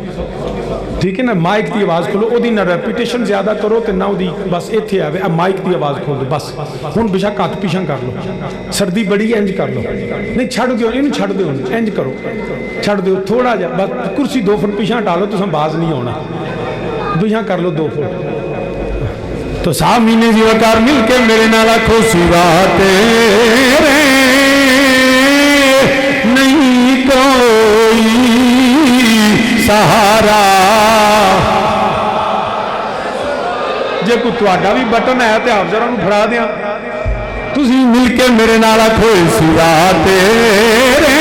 ٹھیک ہے نا؟ مائک دی آواز کھولو، او دی نہ ریپیٹیشن زیادہ کرو تے نہ او دی بس ایتھے آوے، اب مائک دی آواز کھول دو بس، ہن بشک ہاتھ پیچھا کر لو، سردی بڑی انج کر لو، نہیں چھڑ دیو، انہوں چھڑ دیو، انج کرو، چھڑ دیو تھوڑا جا، بس کرسی 2 فٹ پیچھا ہٹا لو، تو باز نہیں ہونا، پیچھا کر لو 2 فٹ۔ تو سامین جی وقار مل کے میرے نال آکھو سوا تیرے نہیں کوئی سہارا۔ جے کوئی تواڈا بھی بٹن ہے تو آپ ذرا انہوں پھڑا دیا، تسی مل کے میرے نال آکھو سوا تیرے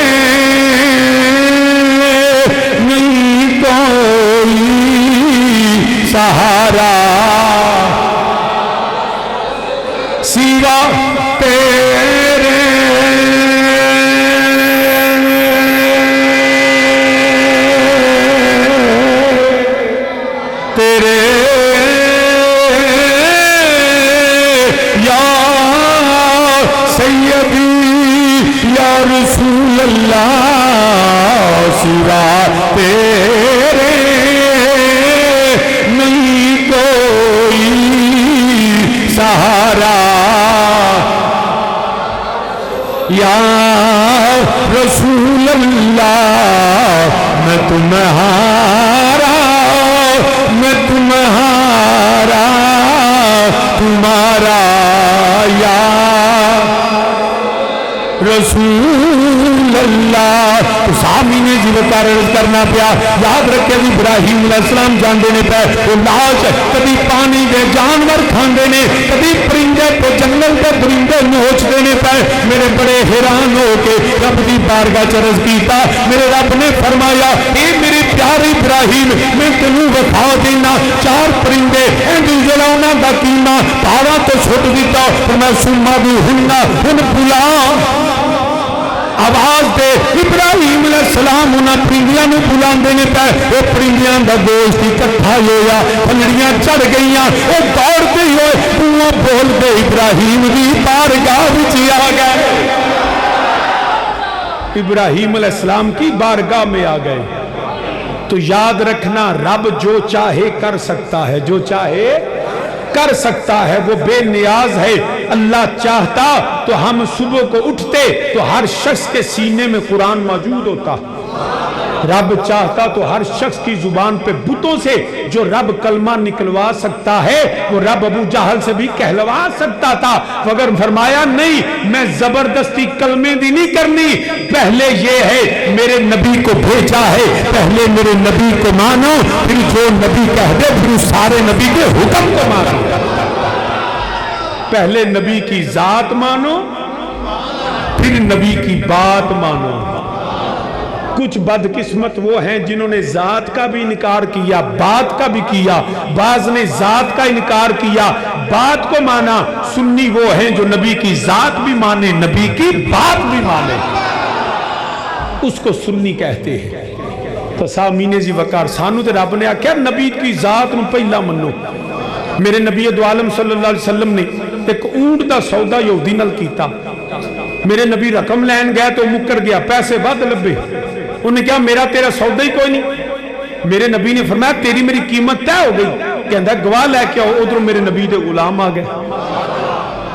نہیں کوئی سہارا، سوا تیرے تیرے یا سیدی یا رسول اللہ، سوا تیرے نہیں کوئی سہارا، یا رسول اللہ میں تمہارا، میں تمہارا، تمہارا یا رسول اللہ۔ تو سامین جی وقار عرض کرنا پیا، یاد رکھے بھی ابراہیم علیہ السلام جاندے نے پہ وہ لاش کبھی پانی دے جانور کھاندے نے، کبھی پرندے تو جنگل دے پرندے نوچ دینے پہ۔ میرے بڑے حیران ہو کے رب دی بارگاہ چ عرض کیتا، میرے رب نے فرمایا اے میرے پیارے ابراہیم میں تینوں وفا دینا، 4 پرندے اینڈی جڑا انہاں دا کیما پہاڑاں تو چھٹ دیتا، فرمایا سما بھی ہننا ہن بلا آواز دے۔ ابراہیم علیہ السلام انہاں پرندیاں نو بلاندے نے پے، وہ پرندیاں دا گوشت اکٹھا ہویا، پھلڑیاں چڑھ گئیاں، وہ دوڑ کے ہوئے بوئاں بول کے ابراہیم دی بارگاہ وچ آ گئے، ابراہیم علیہ السلام کی بارگاہ میں آ گئے۔ تو یاد رکھنا رب جو چاہے کر سکتا ہے، جو چاہے کر سکتا ہے، وہ بے نیاز ہے۔ اللہ چاہتا تو ہم صبح کو اٹھتے تو ہر شخص کے سینے میں قرآن موجود ہوتا، رب چاہتا تو ہر شخص کی زبان پہ بتوں سے جو رب کلمہ نکلوا سکتا ہے وہ رب ابو جہل سے بھی کہلوا سکتا تھا، مگر فرمایا نہیں میں زبردستی کلمے دی نہیں کرنی، پہلے یہ ہے میرے نبی کو بھیجا ہے، پہلے میرے نبی کو مانو، پھر جو نبی کہہ دے پھر سارے نبی کے حکم کو مانو، پہلے نبی کی ذات مانو پھر نبی کی بات مانو۔ کچھ بدقسمت وہ ہیں جنہوں نے ذات کا بھی انکار کیا، بات کا بھی کیا، بعض نے ذات کا انکار کیا، بات کو مانا۔ سنی وہ ہیں جو نبی کی ذات بھی مانے، نبی کی بات بھی مانے، اس کو سنی کہتے ہیں۔ تو سامین جی وقار سانو تے رب نے آکھیا نبی کی ذات نو پہلا منو۔ میرے نبی دو عالم صلی اللہ علیہ وسلم نے ایک اونٹ دا سودا یہودی نال کیتا، میرے نبی رقم لین گیا تو مکر گیا، پیسے ود لبے، انہوں نے کہا میرا تیرا سودا ہی کوئی نہیں۔ میرے نبی نے فرمایا تیری میری قیمت طے ہو گئی، کہندا گواہ لے کے آؤ، ادھر میرے نبی دے غلام آ گئے،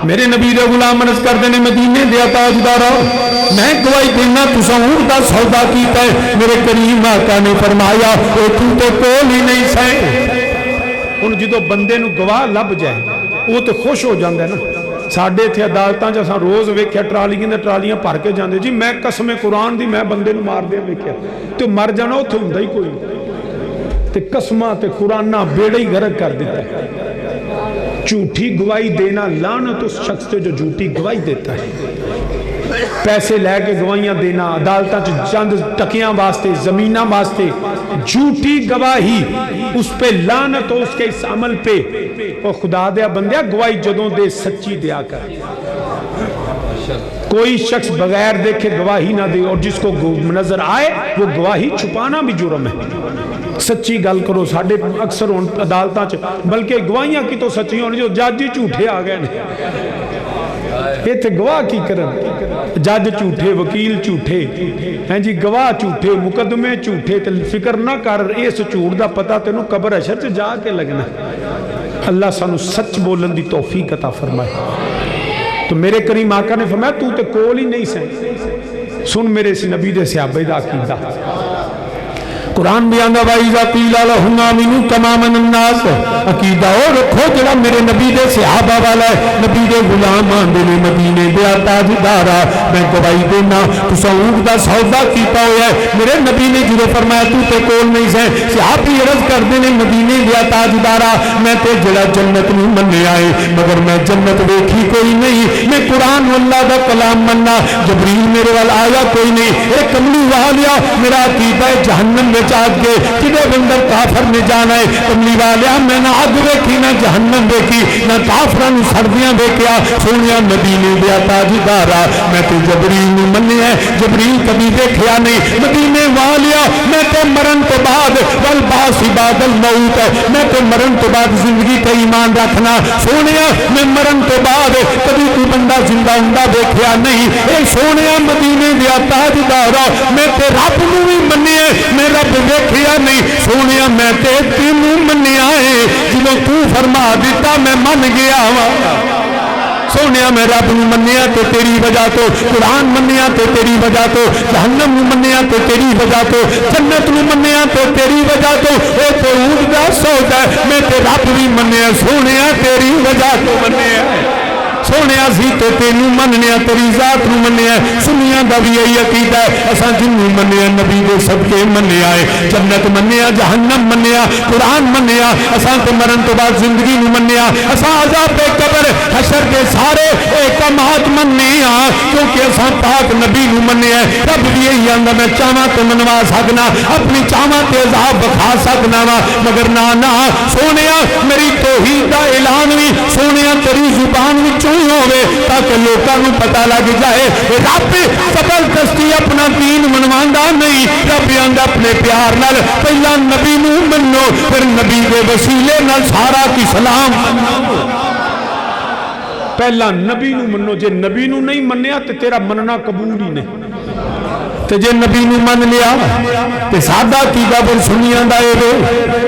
میرے نبی دے غلام عرض کردے نے مدینے دے تاجدارا میں گواہی دینا تساں اونٹ دا سودا کیتا ہے، میرے کریم آقا نے فرمایا او تو تے کول ہی نہیں سائے۔ ان جدو بندے نو گواہ لب جائے وہ تو خوش ہو جاندے نا۔ ساڑھے تھے عدالتاں جیسا روز ویکھیا ٹرالیاں پھر کے جاندے جی میں قسم قرآن دی میں بندے نو مار دیا ویکھیا تو مر جانا اتھے ہوندا ہی کوئی تے قسمہ تے قرآنہ بیڑا ہی غرق کر دیتا ہے۔ جھوٹی گواہی دینا لعنت اس شخص سے جو جھوٹی گواہی دیتا ہے، پیسے لے کے گواہیاں دینا عدالتاں چند ٹکیاں واسطے زمینہ واسطے، جھوٹی گواہی اس پہ لعنت ہو اس کے اس عمل پہ۔ اور خدا دیا بندیا گواہی جدوں دے سچی دیا کر، کوئی شخص بغیر دیکھے گواہی نہ دے، اور جس کو نظر آئے وہ گواہی چھپانا بھی جرم ہے۔ سچی گل کرو، ساڑھے اکثر عدالتاں بلکہ گواہیاں کی تو سچی ہونی جو جج جھوٹے آ گئے یہ تھے گواہ کی کرن جج جھوٹے وکیل جھوٹے ہیں جی گواہ جھوٹے مقدمے جھوٹے تے فکر نہ کر اس جھوٹ دا پتہ تینوں قبر حشر چ جا کے لگنا اللہ سانو سچ بولن دی توفیق عطا فرمائے تو میرے کریم آقا نے فرمایا تو تے کول ہی نہیں سن میرے اس نبی دے صحابہ دا عقیدہ قرآن بھی آندہ وَإِذَا قِيلَ لَهُمْ آمِنُوا كَمَا آمَنَ النَّاسُ عقیدہ اور رکھو جڑا میرے نبی دے صحابہ والا ہے نبی دے غلام آندے نے مدینے دے تاجدارا میں گواہی دینا تساں اونٹ دا سودا کیتا ہوا ہے میرے نبی نے جو فرمایا تو تے کول نہیں سے صحابی عرض کردے نے مدینے دے تاجدارا میں تے جڑا جنت نہیں مننے آئے مگر میں جنت دیکھی کوئی نہیں میں قرآن اللہ دا کلام مننا جبریل میرے وال آیا کوئی نہیں اے کملی والیا میرا عقیدہ جہنم میں چاہت کے کدے بندر کافر نے جانا ہے کملی والیا میں نہ آگ دیکھی نہ جہنم دیکھی نہ کافران سردیاں دیکھیا سونیا مدینے دیا تاجدارا میں تو جبریل نہیں مننے ہے جبریل کبھی دیکھیا نہیں مدینے والیا میں تو مرن تو بعد والباس بعد الموت میں تو مرن تو بعد زندگی کا ایمان رکھنا سونیا میں مرن تو بعد کبھی کوئی بندہ زندہ ہندہ دیکھیا نہیں اے سونیا مدینے دیا تاجدارا میں تو رب نو بھی مننے ہے میں رب دیکھیا نہیں سونیا میں تے تینوں منیا ہے جنہوں تو فرما دیتا میں من گیا سونیا میں رب نو منیا تو تیری وجہ تو قرآن منیا تو تیری وجہ تو جہنم نو منیا تو تیری وجہ تو جنت نو منیا تو تیری وجہ تو اے تو اونٹ دا سودا میں تے رب بھی منیا سونیا تیری وجہ تو منیا سونیا سی تو تینوں منیا تیری ذات نو منیا سنیاں دا بھی یہی عقیدہ ہے اساں جنوں منیا نبی دے صدقے منیا ہے جنت منیا جہنم منیا قرآن منیا اساں تے مرن تو بعد زندگی نو منیا اساں عذاب قبر حشر کے سارے احکامات منیا کیونکہ اساں پاک نبی نو منیا رب بھی یہی آندا میں چاہواں تے منوا سکنا اپنی چاہواں تے عذاب بخا سکنا وا مگر نہ سونیا میری توحید دا اعلان بھی سونیا تیری زبان وچ ہوئے تاکہ لوگوں کو پتہ لگ جائے رب زبردستی اپنا دین منواندا نہیں رب آندا اپنے پیار نال پہلا نبی نو منو پھر نبی دے وسیلے نال سارا کی سلام پہلا نبی نو منو جے نبی نو نہیں منیا تے تیرا مننا قبول ہی نہیں تے جے نبی نو من لیا تے سادہ عقیدہ پر سنیاں دا اے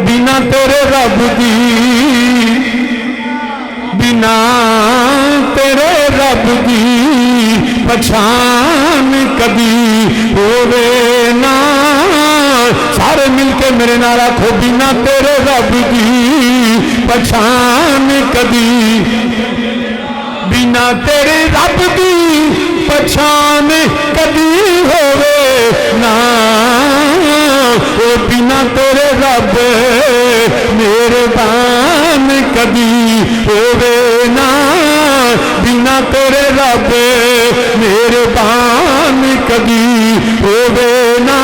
بنا تیرے رب دی بنا تیرے رب دی پہچان کبھی ہووے نا سارے مل کے میرے نال آکھو بنا تیرے رب دی پہچان کبھی بنا تیرے رب دی پہچان کبھی ہووے نا بنا تیرے رب میرے بان کبھی ہووے نا بنا تیرے رب میرے بان کبھی ہووے نا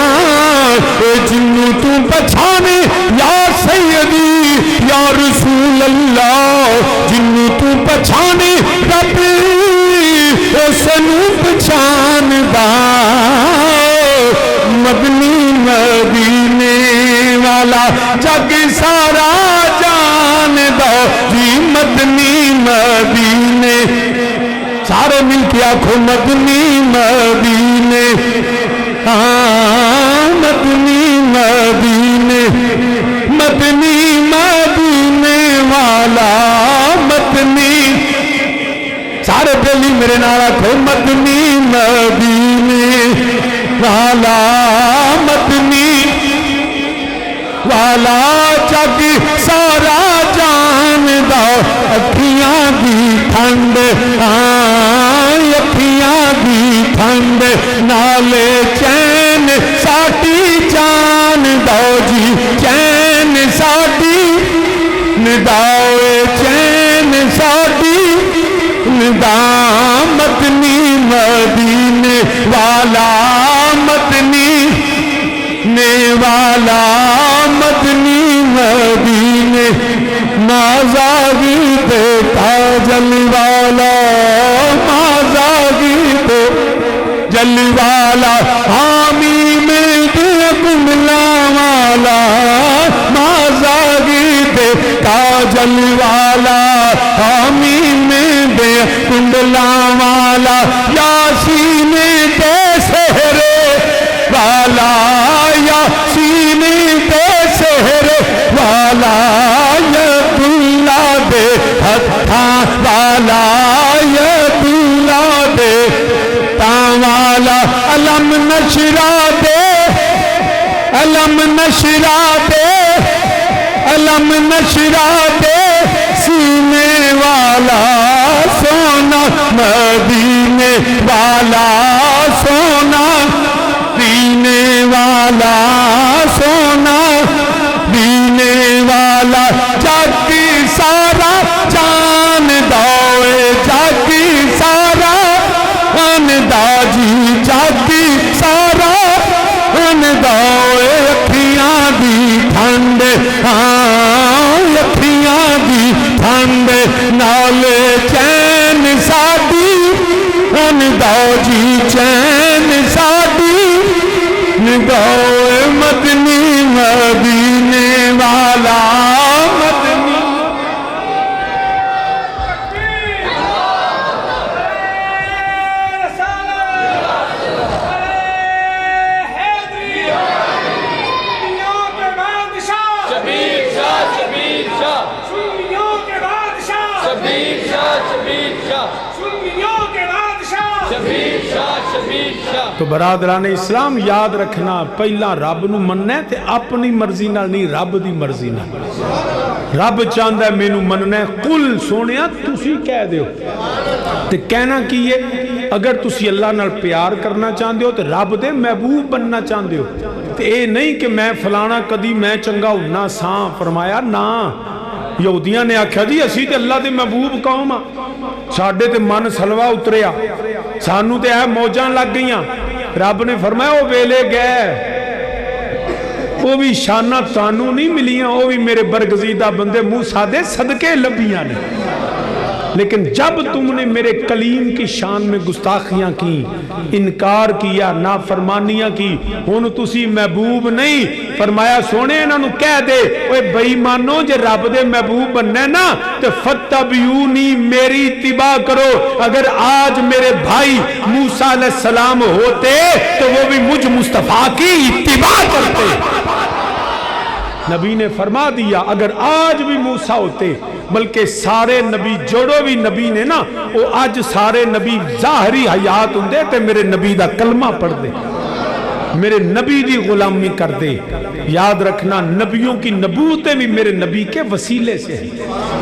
جنوں تو پہچانے یا سیدی یا رسول اللہ جنوں تو پہچانے رب سنوں پہچان دا مدنی مدینے والا جگ سارا جان دو جی مدنی مدینے سارے مل کے آنکھوں مدنی مدینے ہاں مدنی مدینے مدنی مدینے والا مدنی سارے پہلی میرے نال آنکھوں مدنی مدینے والا مدنی والا جگ سارا جان دا اکھیاں دی ٹھنڈ اکھیاں دی ٹھنڈ نالے چین ساڈی جان دو جی چین ساڈی نداؤ چین ساڈی نداء مدنی مدینے والا مدنی نے والا مدنی مدینے مازاگی دے تاجل والا مازاگی دے جل والا حامی میں دے کملا والا مازاگی دے تاجل والا حامی میں دے کملا نشرا دے علم نشرا دے علم نشرا دے سینے والا سونا مدینے والا سونا پینے والا سونا پینے والا جگ سارا جان دوے جگ سارا اندا جی جگ سارا دوے اکھیاں دی ٹھنڈ اکھیاں دی ٹھنڈ نال چین ساڈی دو جی چین ساڈی دوے مدنی مدینے والا مدنی تو برادران اسلام یاد رکھنا پہلا رب نو مننا ہے تے اپنی مرضی نال نہیں رب دی مرضی نال رب چاہندا ہے مینوں مننا ہے قل سونیا تسی کہہ دیو تے کہنا کی ہے اگر تسی اللہ نال پیار کرنا چاہندے ہو تے رب دے محبوب بننا چاہندے ہو تے اے نہیں کہ میں فلانا کدی میں چنگا ہونا ساں فرمایا نا یہودیاں نے آکھیا جی اسی تے اللہ دے محبوب قوم ہاں ساڈے تے من سلوا اتریا سانو تے اے موجاں لگ گئیاں رب نے فرمایا وہ ویلے گئے وہ بھی شانہ تانو نہیں ملیاں وہ بھی میرے برگزیدہ بندے موسیٰ دے صدقے لبیاں نے لیکن جب تم نے میرے کلیم کی شان میں گستاخیاں کی انکار کیا نافرمانیاں کی ہن تسی محبوب نہیں فرمایا سونے انہوں کہہ دے اوے بے ایمانو جے رب دے محبوب بننے نا تو فتبیونی میری اتباع کرو اگر آج میرے بھائی موسیٰ علیہ السلام ہوتے تو وہ بھی مجھ مصطفیٰ کی اتباع کرتے نبی نے فرما دیا اگر آج بھی موسیٰ ہوتے بلکہ سارے نبی جوڑو بھی نبی نے نا وہ آج سارے نبی ظاہری حیات ہوں دے تے میرے نبی دا کلمہ پڑھ دے میرے نبی دی غلامی کر دے یاد رکھنا نبیوں کی نبوتیں بھی میرے نبی کے وسیلے سے ہیں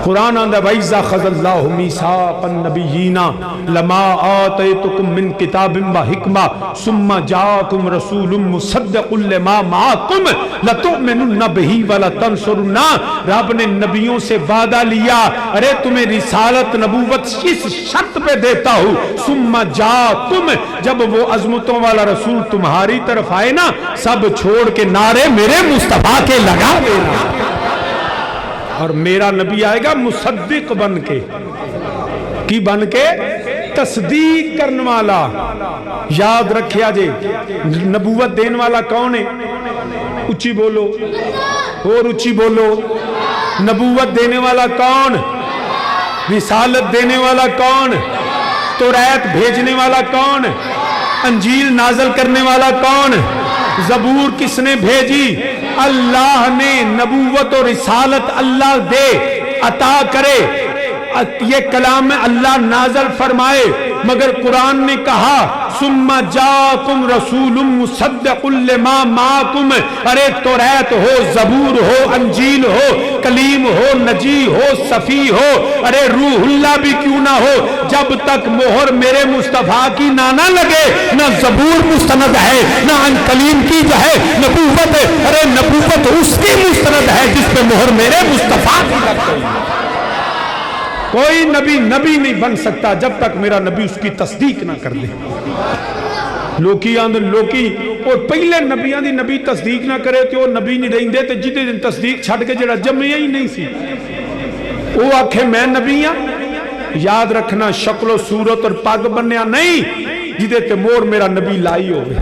قرآن آندہ وَإِذَا خَذَ اللَّهُ مِيثَاقَ النَّبِيِّينَ لَمَا آتَيْتُكُم مِّن كِتَابٍ وَحِكْمَةٍ ثُمَّ جَاءَكُمْ رَسُولٌ مُصَدِّقٌ لِّمَا مَعَكُمْ لَتُؤْمِنُنَّ بِهِ وَلَتَنصُرُنَّهُ رب نے نبیوں سے وعدہ لیا ارے تمہیں رسالت نبوت اس شرط پہ دیتا ہوں ثُمَّ جَاءَكُمْ جب وہ عظمتوں والا رسول تمہاری طرف آئے نا سب چھوڑ کے نعرے میرے مصطفیٰ کے لگا دینا اور میرا نبی آئے گا مصدق بن کے کی بن کے تصدیق کرنے والا یاد رکھیا جے نبوت دین والا کون ہے اچھی بولو اور اچھی بولو نبوت دینے والا کون رسالت دینے والا کون توریت بھیجنے والا کون انجیل نازل کرنے والا کون زبور کس نے بھیجی اللہ نے نبوت و رسالت اللہ دے عطا کرے یہ کلام میں اللہ نازل فرمائے مگر قرآن نے کہا ثم جاءکم رسول مصدق لما معکم ارے توریت ہو زبور ہو انجیل ہو کلیم ہو نجی ہو صفی ہو ارے روح اللہ بھی کیوں نہ ہو جب تک مہر میرے مصطفیٰ کی نہ لگے نہ زبور مستند ہے نہ کلیم کی جو ہے نبوت ارے نبوت اس کی مستند ہے جس پہ مہر میرے مصطفیٰ کی لگتی ہے کوئی نبی نبی نہیں بن سکتا جب تک میرا نبی اس کی تصدیق نہ کر دے لوکی اور پہلے نبیان دی نبی تصدیق نہ کرے تو وہ نبی نہیں رہیں دے تو جتے دن تصدیق چھڑ کے جڑا جمعیہ ہی نہیں سی وہ آکھے میں نبی ہاں یاد رکھنا شکل و صورت اور پاک بنیا نہیں جتے تے مور میرا نبی لائی ہوئے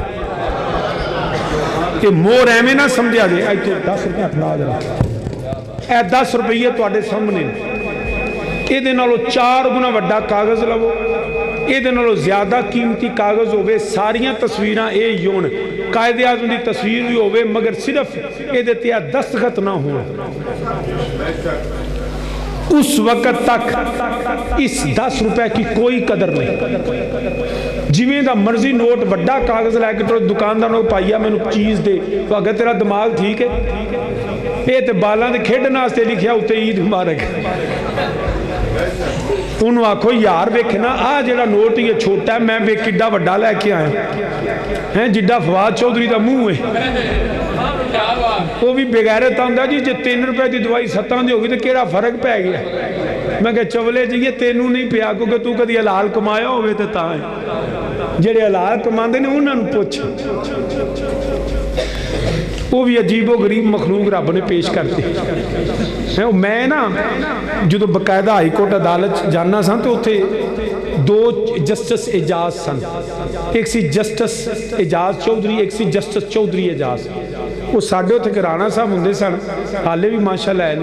کہ مور ایمیں نہ سمجھا دے آئی تو 10 روپے اٹھنا جا اے 10 روپے تو آڑے سامنے یہ دے نالو 4 گنا وڈا کاغذ لو یہ دے نالو زیادہ قیمتی کاغذ ہوئے ساریاں تصویریں اے یون قائد اعظم دی تصویر بھی ہوئے مگر صرف یہ دیتے ہیں دستخط نہ ہوا اس وقت تک اس 10 روپے کی کوئی قدر نہیں ਜਿਵੇਂ ਦਾ ਮਰਜ਼ੀ ਨੋਟ ਵੱਡਾ ਕਾਗਜ਼ ਲੈ ਕੇ ਤੋ ਦੁਕਾਨਦਾਰ ਨੂੰ ਪਾਈਆ ਮੈਨੂੰ ਚੀਜ਼ ਦੇ, ਉਹ ਅਗਰ ਤੇਰਾ ਦਿਮਾਗ ਠੀਕ ਹੈ? ਇਹ ਤੇ ਬਾਲਾਂ ਦੇ ਖੇਡਣ ਵਾਸਤੇ ਲਿਖਿਆ ਉੱਤੇ ਈਦ ਮੁਬਾਰਕ। ਉਹਨੂੰ ਆਖੋ ਯਾਰ ਵੇਖਣਾ ਆਹ ਜਿਹੜਾ ਨੋਟ ਹੀ ਛੋਟਾ, ਮੈਂ ਵੇਖ ਕਿੱਡਾ ਵੱਡਾ ਲੈ ਕੇ ਆਇਆ ਹੈ, ਜਿੱਡਾ ਫਵਾਦ ਚੌਧਰੀ ਦਾ ਮੂੰਹ ਹੈ। ਉਹ ਵੀ ਬੇਗੈਰਤ ਆਉਂਦਾ ਜੀ, ਜੇ 3 ਰੁਪਏ ਦੀ ਦਵਾਈ 7 ਦੀ ਹੋ ਗਈ ਤਾਂ ਕਿਹੜਾ ਫਰਕ ਪੈ ਗਿਆ? ਮੈਂ ਕਿਹਾ ਚਵਲੇ ਜੀ ਤੈਨੂੰ ਨਹੀਂ ਪਿਆ, ਕਿਉਂਕਿ ਤੂੰ ਕਦੀ ਹਲਾਲ ਕਮਾਇਆ ਹੋਵੇ ਤੇ ਤਾਂ ਹੈ। ਜਿਹੜੇ ਹਲਾਲ ਕਮਾਉਂਦੇ ਨੇ ਉਹਨਾਂ ਨੂੰ ਪੁੱਛ। وہ بھی عجیب و غریب مخلوق رب نے پیش کرتے میں نا جدو باقاعدہ ہائی کورٹ عدالت جانا سن تو اتنے دو جسٹس اعجاز سن، ایک سی جسٹس اعجاز چودھری، ایک سی جسٹس چودھری اعجاز۔ وہ ساڑھے اتنے کرانا صاحب ہوں سن، حالے بھی ماشاءاللہ ہے۔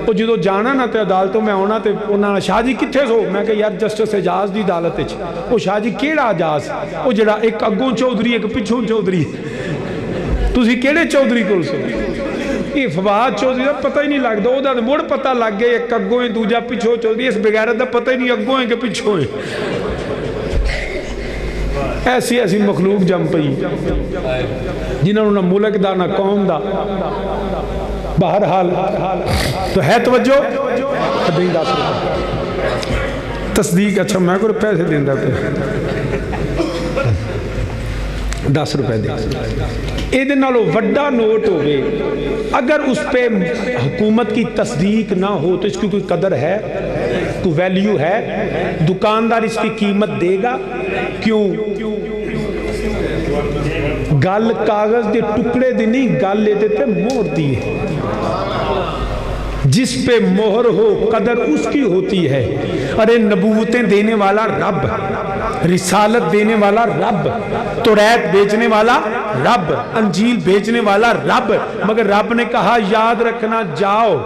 وہ جدو جانا نا تے عدالتوں میں آنا تے انہاں شاہ جی کتھے سو؟ میں کہ یار جسٹس اعجاز دی عدالت ہے۔ وہ شاہ جی کیڑا اعجاز؟ وہ جڑا ایک اگوں چودھری ایک پچھوں چودھری، تسی کیڑے چودھری کول سو؟ یہ فواد چودھری دا پتہ ہی نہیں لگتا، وہ دا مڑ پتہ لگ گئے ایک اگوں ہے دوجا پچھوں چودھری، اس بغیرت دا پتہ ہی نہیں اگوں ہے کہ پچھوں ہے۔ ایسی ایسی مخلوق جم پئی جنہوں نے ملک دا نہ قوم دا۔ بہرحال تو ہے توجہ دیں 10 روپے تصدیق۔ اچھا میں کو پیسے دیں دا پہ 10 روپے دیں ایدے نالو وڈا نوٹ ہوئے، اگر اس پہ حکومت کی تصدیق نہ ہو تو اس کی کوئی قدر ہے، کوئی ویلیو ہے؟ دکاندار اس کی قیمت دے گا؟ کیوں؟ گل کاغذ دے ٹکڑے دی نہیں، گل لے دیتے مہر دیئے، جس پہ مہر ہو قدر اس کی ہوتی ہے۔ ارے نبوتیں دینے والا رب، رسالت دینے والا رب، توریت بیچنے والا رب، انجیل بیچنے والا رب، مگر رب نے کہا یاد رکھنا جاؤ۔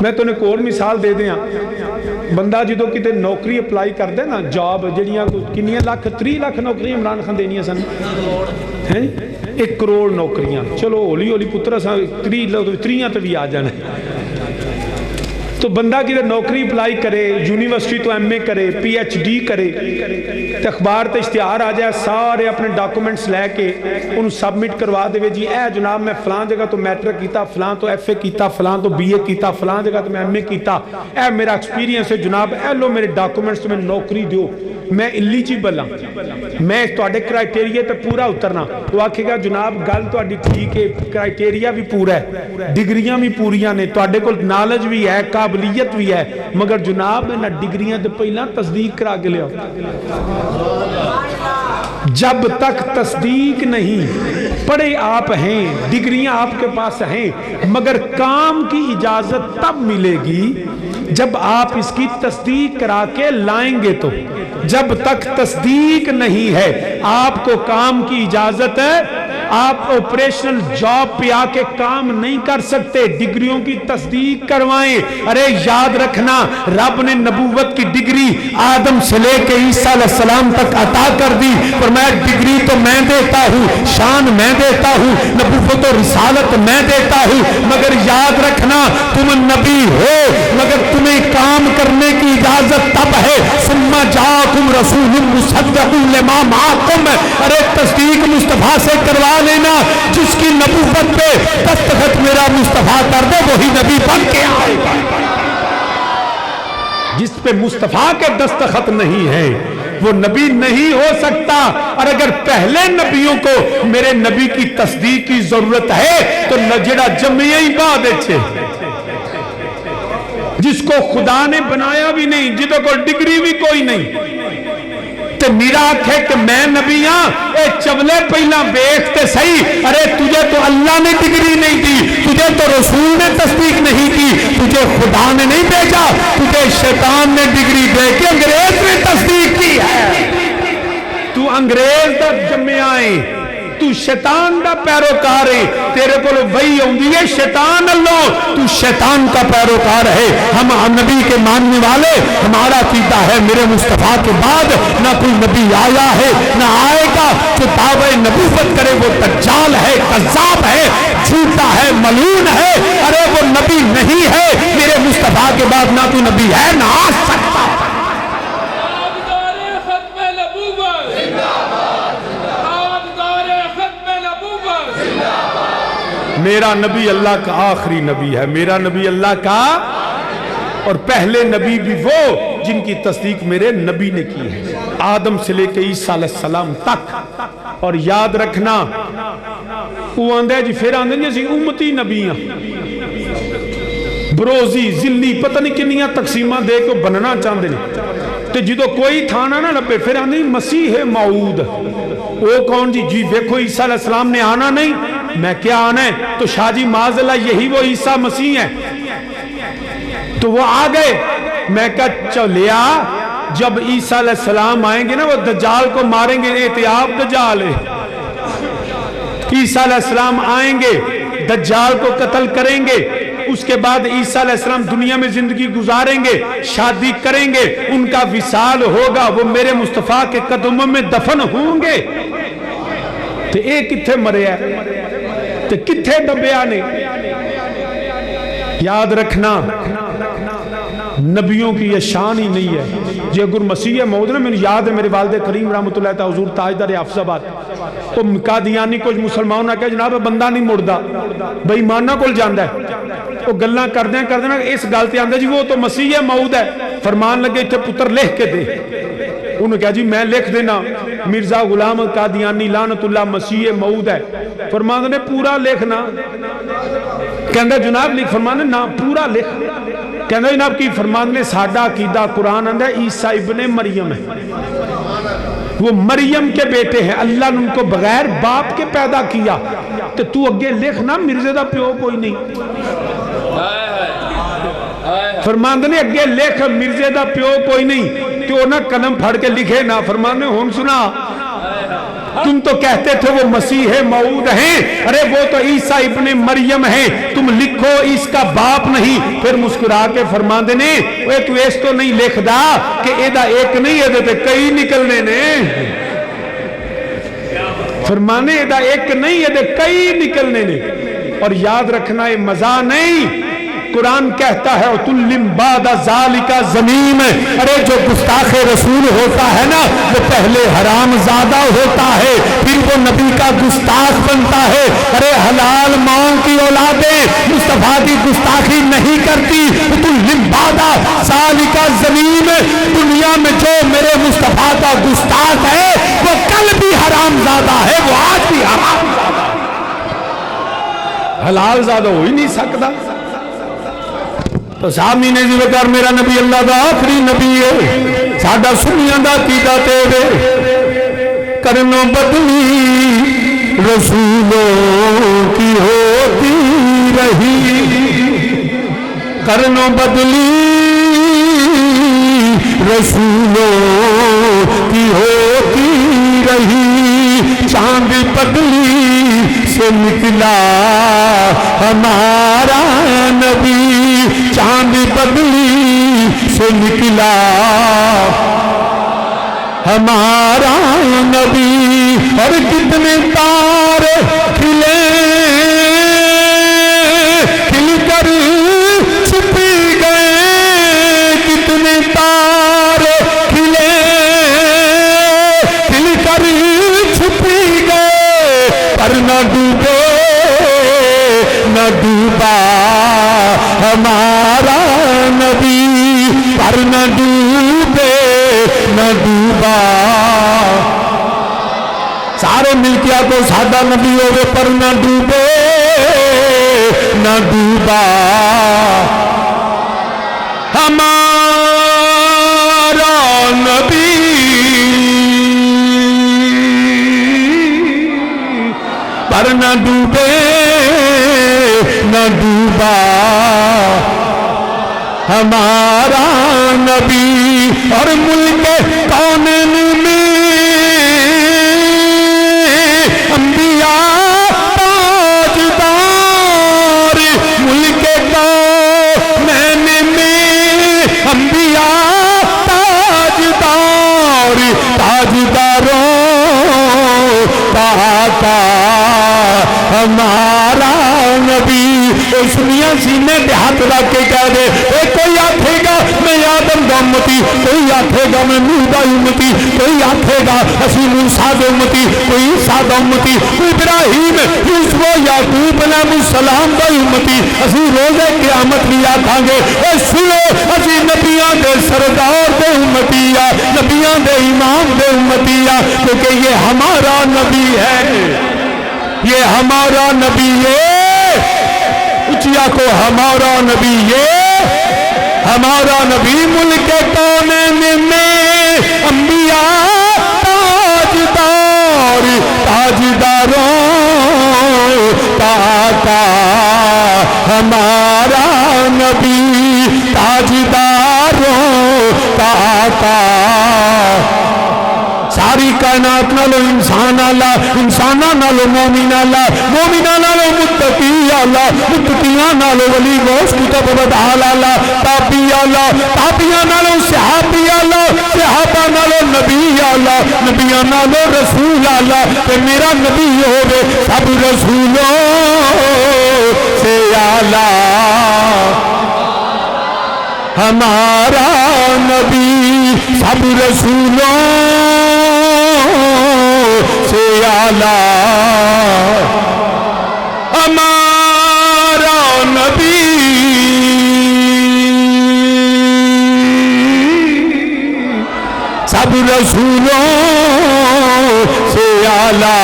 میں تو نے ایک اور مثال دے دیا، بندہ جدو کتے نوکری اپلائی کر دے نا، جاب جڑیاں کنیاں لاکھ 3 لاکھ نوکری عمران خان دینی سن، 1 کروڑ نوکریاں، چلو ہولی ہولی پترہ سا 3 تو بھی آ جانا۔ تو بندہ کی نوکری اپلائی کرے، یونیورسٹی تو ایم اے کرے، پی ایچ ڈی کرے، اخبار تے اشتہار آ جائے، سارے اپنے ڈاکومنٹس لے کے انہوں سبمٹ کروا دے جی اے جناب میں فلان جگہ تو میٹرک کیتا، فلان تو ایف اے کیتا، فلان تو بی اے کیتا، فلان جگہ تو میں ایم اے کیتا، اے میرا ایکسپیرینس ہے جناب، اے لو میرے ڈاکومنٹس میں نوکری دیو، میں ایلیجیبل ہاں، میں اس توڑے کرائٹیریہ تے پورا اترنا۔ وہ آکھے گا جناب گل تو اڈی ٹھیک ہے، کرائٹیریہ بھی پورا ہے، ڈگریاں بھی پوریاں نے، توڑے کو نالج بھی ہے، قابلیت بھی ہے، مگر جناب میں نہ ڈگریاں تے پہلا تصدیق کرا کے لے آؤ۔ جب تک تصدیق نہیں، پڑھے آپ ہیں، ڈگریاں آپ کے پاس ہیں، مگر کام کی اجازت تب ملے گی جب آپ اس کی تصدیق کرا کے لائیں گے۔ تو جب تک تصدیق نہیں ہے آپ کو کام کی اجازت ہے، آپ آپریشنل جاب پہ آ کے کام نہیں کر سکتے، ڈگریوں کی تصدیق کروائیں۔ ارے یاد رکھنا رب نے نبوت کی ڈگری آدم سے لے کے عیسیٰ علیہ السلام تک عطا کر دی، فرمایا ڈگری تو میں دیتا ہوں، شان میں دیتا ہوں، نبوت و رسالت میں دیتا ہوں، مگر یاد رکھنا تم نبی ہو مگر تمہیں کام کرنے کی اجازت تب ہے ثم جاءکم رسول مصدق لما معکم۔ ارے تصدیق مصطفیٰ سے کروا لینا، جس کی نبوت پہ دستخط میرا مصطفیٰ کر دے وہی نبی بن کے آئے گا۔ جس پہ مصطفیٰ کے دستخط نہیں ہے وہ نبی نہیں ہو سکتا۔ اور اگر پہلے نبیوں کو میرے نبی کی تصدیق کی ضرورت ہے تو نجڑا جمعی بعد اچھے، جس کو خدا نے بنایا بھی نہیں، جدوں کو ڈگری بھی کوئی نہیں، تے میرا ہے کہ میں نبی ہاں، اے چولے پہلا بیٹھتے صحیح۔ ارے تجھے تو اللہ نے ڈگری نہیں دی، تجھے تو رسول نے تصدیق نہیں کی، تجھے خدا نے نہیں بھیجا، تجھے شیطان نے ڈگری دے کے انگریز نے تصدیق کی ہے۔ تو انگریز دا جمعائیں، تو شیطان دا پیروکار ہے، تیرے کو وہی ہوندی ہے شیطان اللہ، تو شیطان کا پیروکار ہے۔ ہم نبی کے ماننے والے، ہمارا عقیدہ ہے میرے مصطفیٰ کے بعد نہ کوئی نبی آیا ہے نہ آئے گا، جو دعوی نبوت کرے وہ دجال ہے، کذاب ہے، جھوٹا ہے، ملعون ہے۔ ارے وہ نبی نہیں ہے، میرے مصطفیٰ کے بعد نہ کوئی نبی ہے نہ آ سکتا۔ میرا نبی اللہ کا آخری نبی ہے، میرا نبی اللہ کا، اور پہلے نبی بھی وہ جن کی تصدیق میرے نبی نے کی ہے، آدم سے لے کے عیسیٰ علیہ السلام تک۔ اور یاد رکھنا وہ آندھے جی پھر آندھے جی اسی امتی نبیاں، بروزی ذلی پتہ نہیں کنیاں تقسیمہ دے کے بننا چاہتے ہیں، تو جدو کوئی تھانا نہ لبے پھر آندھے مسیح موعود، وہ کون جی؟ جی دیکھو عیسیٰ علیہ السلام نے آنا نہیں، میں کیا آنا ہے؟ تو شاہ جی معاذ اللہ یہی وہ عیسیٰ مسیح ہے، تو وہ آ گئے۔ میں کہا چلیا جب عیسیٰ علیہ السلام آئیں گے نا وہ دجال کو ماریں گے، احتیاط دجال ہے، عیسیٰ علیہ السلام آئیں گے دجال کو قتل کریں گے، اس کے بعد عیسیٰ علیہ السلام دنیا میں زندگی گزاریں گے، شادی کریں گے، ان کا وصال ہوگا، وہ میرے مصطفیٰ کے قدموں میں دفن ہوں گے۔ تو اے کتھے مرے ہے تو کتھے دبیا نے؟ یاد رکھنا نبیوں کی یہ شان ہی نہیں ہے۔ جی اگر مسیح موعود نے، مجھے یاد ہے میرے والد کریم رحمۃ اللہ تعالی حضور تاجدار حافظ آباد، تو قادیانی کچھ مسلمان نے کہا جناب بندہ نہیں مردہ، بے ایماناں کول جاندا ہے، وہ گلاں کردے اس گل تے آندا جی وہ تو مسیح موعود ہے، فرمان لگے اتنے پتر لکھ کے دے، انہوں نے کہا جی میں لکھ دینا مرزا غلام قادیانی لعنت اللہ مسیح موعود ہے، فرمان نے پورا لکھنا، کہندا جناب لکھ، فرمان نے نا پورا لکھ، کہندا جناب کی، فرمان نے ساڈا عقیدہ قرآن آندا ہے عیسیٰ ابن مریم ہے، وہ مریم کے بیٹے ہیں، اللہ نے ان کو بغیر باپ کے پیدا کیا، تو اگے لکھ نا مرزے دا پیو کوئی نہیں، فرمان نے اگے لکھ مرزے دا پیو کوئی نہیں، تو نہ قلم پھڑ کے لکھے نا، فرمان نے ہم سنا تم تو کہتے تھے وہ مسیح موعود ہیں، ارے وہ تو عیسیٰ ابن مریم ہیں، تم لکھو اس کا باپ نہیں۔ پھر مسکرا کے فرمان دینے اے تو ایس تو نہیں لکھ دا کہ ایدہ ایک نہیں ہے دیتے کئی نکلنے نے، فرمانے ایدہ ایک نہیں ہے دیتے کئی نکلنے نے۔ اور یاد رکھنا یہ مزہ نہیں، قرآن کہتا ہے وَتُلِّمْ بَعْدَ ذَلِكَ زمین، ارے جو گستاخ رسول ہوتا ہے نا وہ پہلے حرام زادہ ہوتا ہے، پھر وہ نبی کا گستاخ بنتا ہے۔ ارے حلال ماں کی اولادیں مصطفیٰ کی گستاخی نہیں کرتی۔ وَتُلِّمْ بَعْدَ ذَلِكَ زمین، دنیا میں جو میرے مصطفیٰ کا گستاخ ہے وہ کل بھی حرام زادہ ہے، وہ آج بھی حرام زادہ ہے، حلال زادہ ہو ہی نہیں سکتا۔ تو سامنے نے جی بکر میرا نبی اللہ دا آخری نبی ہے، ساڑھا سنیاں دا قیدہ تیرے کرنوں بدلی رسولوں کی ہوتی رہی، کرنوں بدلی رسولوں کی ہوتی رہی، چاند پگلی سے نکلا ہمارا نبی، چاند پگلی سے نکلا ہمارا نبی، اور کتنے تارے کھلے کھل کر چھپی گئے، کتنے تارے کھلے کھل کر چھپی گئے، پر نہ ڈوبے نہ ڈوبا ہمارا نبی، پر نہ ڈوبے نہ ڈوبا۔ سارے مل کیا تو سادہ نبی ہوگے، پر نہ ڈوبے نہ ڈوبا ہمارا نبی، پر نہ ڈوبے نہ ڈوبا ہمارا نبی۔ اور ملک کونین میں انبیاء تاجدار، ملک کونین میں انبیاء تاجدار، تاجداروں کا آقا ہمارا نبی۔ اس دنیا سینے پہ ہاتھ رکھ کے کہہ دے اے کوئی آکھے گا میں آدم ہارون دا امتی، کوئی آکھے گا میں نوح دا امتی، کوئی آکھے گا اسی موسیٰ دا امتی، کوئی عیسیٰ دا امتی، کوئی ابراہیم یوسف و یعقوب علیہ السلام دا امتی، اسی روزے قیامت بھی آکھاں گے اے سنو اسی نبیاں دے سردار دے امتی یا نبیاں دے امام دے امتی یا، کیونکہ یہ ہمارا نبی ہے، یہ ہمارا نبی ہے، اچیا کو ہمارا نبی ہے، ہمارا نبی ملک کونین میں انبیاء تاجدار تاجداروں کا آقا ہمارا نبی تاجداروں کا آقا ساری کائنات نالو انسان اللہ انسانہ نالو مومن اللہ مومنہ نالو متقی اللہ متقیاں نالو ولی غوث کتب بدحال اللہ تابی اللہ تابیاں نالو صحابی اللہ صحابہ نالو نبی اللہ نبیاں نالو رسول اللہ کہ میرا نبی ہوگے سب رسولوں سے اعلیٰ ہمارا نبی سب رسولوں سے اعلیٰ ہمارا نبی سب رسولوں سے اعلیٰ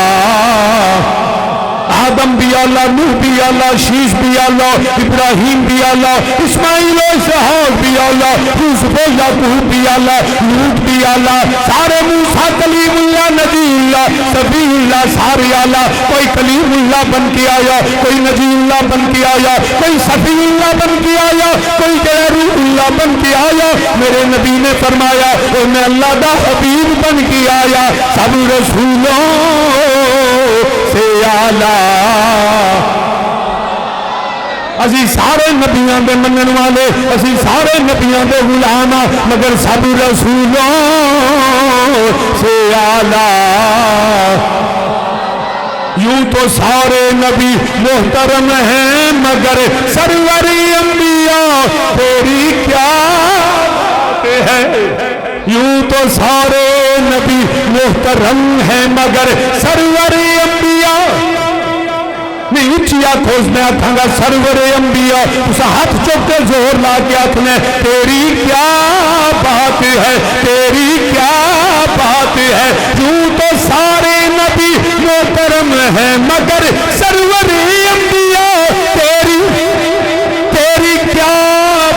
آدم بھی اللہ نوح بھی اللہ شیش بھی اللہ ابراہیم بھی اللہ اسماعیل و اسحاق بھی اللہ یوسف و یعقوب بھی اللہ لوط بھی اللہ سارے موسیٰ کلیم اللہ نبی اللہ صفی اللہ سارے اللہ کوئی کلیم اللہ بن کے آیا کوئی نبی اللہ بن کے آیا کوئی صفی اللہ بن کے آیا کوئی غیر اللہ بن کے آیا میرے نبی نے فرمایا اور میں اللہ دا حبیب بن کے آیا سب رسولوں سے اعلیٰ اسی سارے نبیاں دے منن والے اسی سارے نبیاں دے غلام مگر سب رسولوں سے اعلیٰ یوں تو سارے نبی محترم ہیں مگر سرور انبیاء تیری کیا بات ہے یوں تو سارے نبی محترم ہیں مگر سرور انبیاء نہیں اچھیا کھوز میں آتھاں گا سرور انبیاء اسا ہاتھ چوکے زور لا کے آتھنے تیری کیا بات ہے تیری کیا بات ہے یوں تو سارے نبی محترم ہیں مگر سرور انبیاء تیری کیا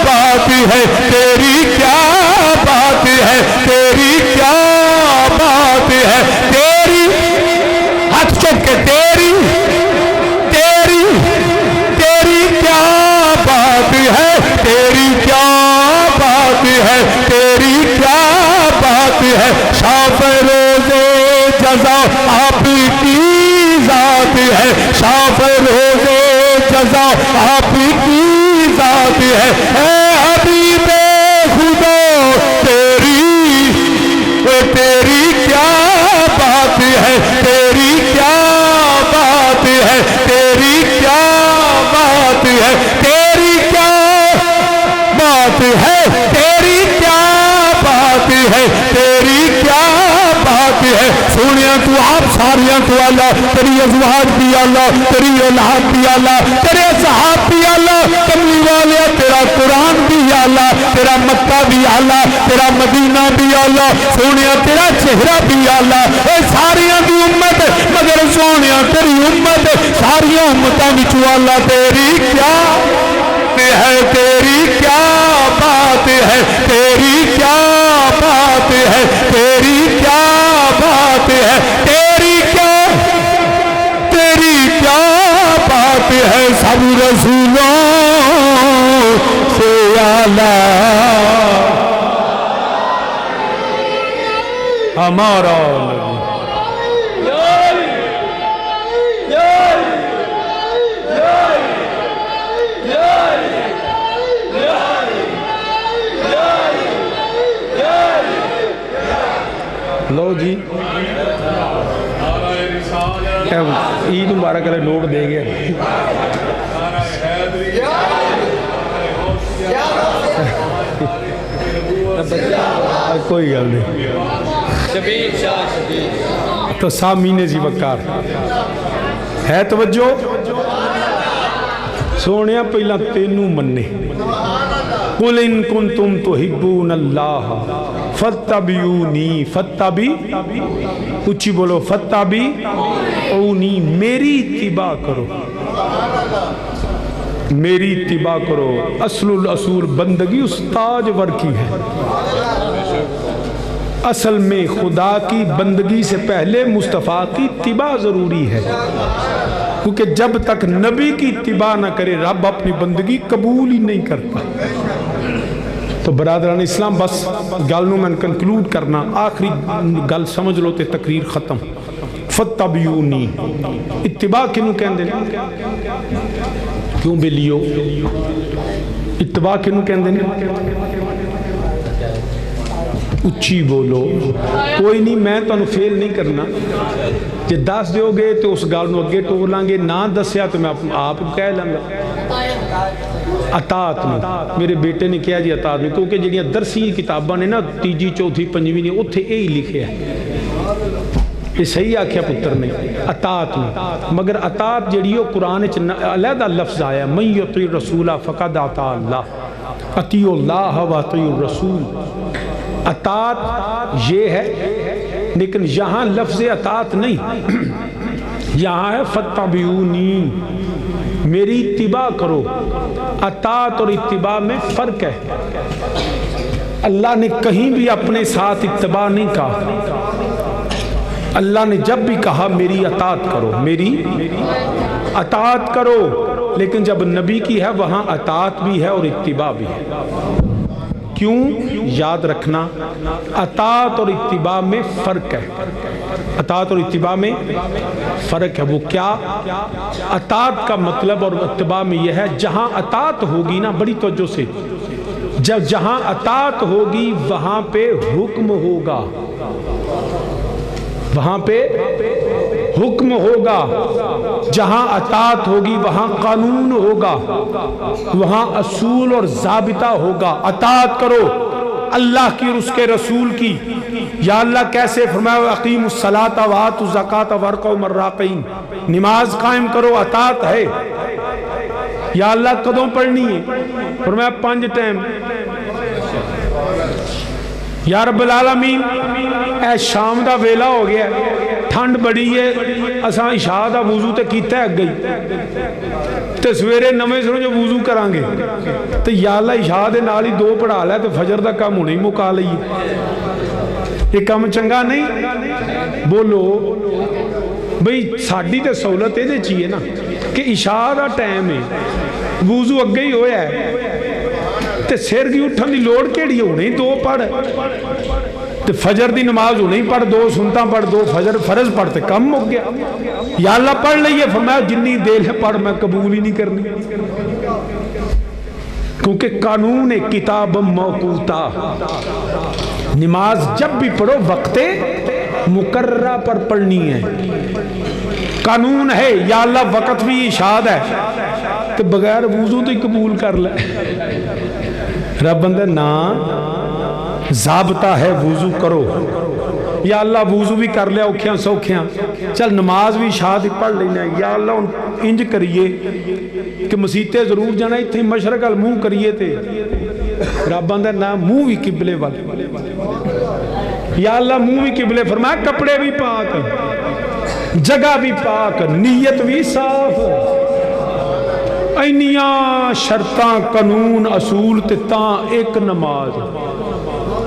بات ہے تیری کیا بات ہے تیری کیا بات ہے تیری ہاتھ چوکے تیری کیا بات ہے تیری کیا بات ہے تیری کیا بات ہے شاف روز جزا آپ کی ذات ہے شاف روز جزا آپ کی ذات ہے اے حبیب خدا تیری کیا بات ہے تیری کیا بات ہے تیری کیا بات ہے تیری کیا بات ہے تیری کیا بات ہے تیری کیا بات ہے سونیا تو آپ ساریاں تو اللہ تیری ازواج بھی اللہ تیری اولاد بھی اللہ تیرے صحاب بھی اللہ کملی والے تیرا قرآن بھی اللہ تیرا مکہ بھی اللہ تیرا مدینہ بھی اللہ سونیا تیرا چہرہ بھی اللہ اے ساریاں دی امت مگر سونیا تیری امت ساریاں امتاں وچوں اللہ تیری کیا ہے تیری کیا بات ہے تیری کیا بات ہے تیری کیا بات ہے تیری کیا بات ہے سب رسولوں سے اعلیٰ ہمارا لو جی عید مبارک علیہ نوٹ دے گئے کوئی گل نہیں تو سامعین زی وقار ہے توجہ سونے پہلا تینوں مننے قل ان کنتم تحبون اللہ فاتبعونی اچھی بولو فاتبعونی میری اتباع کرو میری اتباع کرو اصل الاصول بندگی استاج ور کی ہے اصل میں خدا کی بندگی سے پہلے مصطفیٰ کی اتباع ضروری ہے کیونکہ جب تک نبی کی اتباع نہ کرے رب اپنی بندگی قبول ہی نہیں کرتا تو برادران اسلام بس گل نو میں کنکلوڈ کرنا آخری گل سمجھ لو تے تقریر ختم فاتبعونی اتباع کنوں کہندے کیوں بیلیو اتباع کنوں کہندے اچھی بولو کوئی نہیں میں تانوں فیل نہیں کرنا جے دس دیو گے تو اس گل نو اگے ٹور لیں گے نہ دسیا تو میں آپ کہہ لوں گا اطاعت میں میرے بیٹے نے کیا جی اطاعت میں کیونکہ جڑیاں درسی کتاباں نے نا تیجی چوتھی پنجویں نے اوتھے یہی لکھے ہے یہ صحیح آکھیا پتر نے اطاعت میں مگر اطاعت جڑی وہ قرآن وچ علیحدہ لفظ آیا من یطیع الرسول فقد اطاع اللہ اطیعوا اللہ واطیعوا الرسول اطاعت یہ ہے لیکن یہاں لفظ اطاعت نہیں یہاں ہے فاتبعونی میری اتباع کرو اطاعت اور اتباع میں فرق ہے اللہ نے کہیں بھی اپنے ساتھ اتباع نہیں کہا اللہ نے جب بھی کہا میری اطاعت کرو میری اطاعت کرو لیکن جب نبی کی ہے وہاں اطاعت بھی ہے اور اتباع بھی ہے کیوں یاد رکھنا اطاعت اور اتباع میں فرق ہے اطاعت اور اتباع میں فرق ہے وہ کیا اطاعت کا مطلب اور اتباع میں یہ ہے جہاں اطاعت ہوگی نا بڑی توجہ سے جب جہاں اطاعت ہوگی وہاں پہ حکم ہوگا وہاں پہ حکم ہوگا جہاں اطاعت ہوگی وہاں قانون ہوگا وہاں اصول اور ضابطہ ہوگا اطاعت کرو اللہ کی اور اس کے رسول کی یا اللہ کیسے فرمایا اقیموا الصلاۃ وآتوا الزکاۃ وارکعوا مع الراکعین نماز قائم کرو اطاعت ہے یا اللہ کدوں پڑھنی ہے فرمایا 5 ٹائم یا رب العالمین اے شام دا ویلا ہو گیا ٹھنڈ بڑی ہے اساں عشاء دا وضو تے کیتا ہے گئی تے سویرے نویں سروں جو وضو کران گے تے یا اللہ عشاء دے نال ہی 2 پڑھا لے تے فجر دا کام ہونے ہی مکا لئیے یہ کام چنگا نہیں بولو بھئی ساڈی تے سہولت یہ چاہیے نا کہ عشاء دا ٹائم ہے وضو اگے ہی ہویا ہے تے سر کی اٹھن دی لوڑ کیڑی ہونے ہی 2 پڑھ تے فجر دی نماز ہونے ہی پڑھ 2 سنتا پڑھ 2 فجر فرض پڑھتے کم ہو گیا یا اللہ پڑھ لئیے فرمایا جنی دیر ہے پڑھ میں قبول ہی نہیں کرنی کیونکہ قانون کتاب موقوتا نماز جب بھی پڑھو وقت مقررہ پر پڑھنی ہے قانون ہے یا اللہ وقت بھی اشاد ہے تو بغیر وضو تو ہی قبول کر لے رب بندہ نا ضابطہ ہے وضو کرو یا اللہ وضو بھی کر لیا اوکھیاں سوکھیاں چل نماز بھی اشاد ہی پڑھ لینا یا اللہ انج کریے کہ مسیطے ضرور جانا ہی تھے مشرق المنہ کریے تھے رب بندہ نا منہ بھی قبلے والے یا اللہ منہ بھی قبلے فرمایا کپڑے بھی پاک جگہ بھی پاک نیت بھی صاف اینیاں شرطاں قانون اصول تے تاں ایک نماز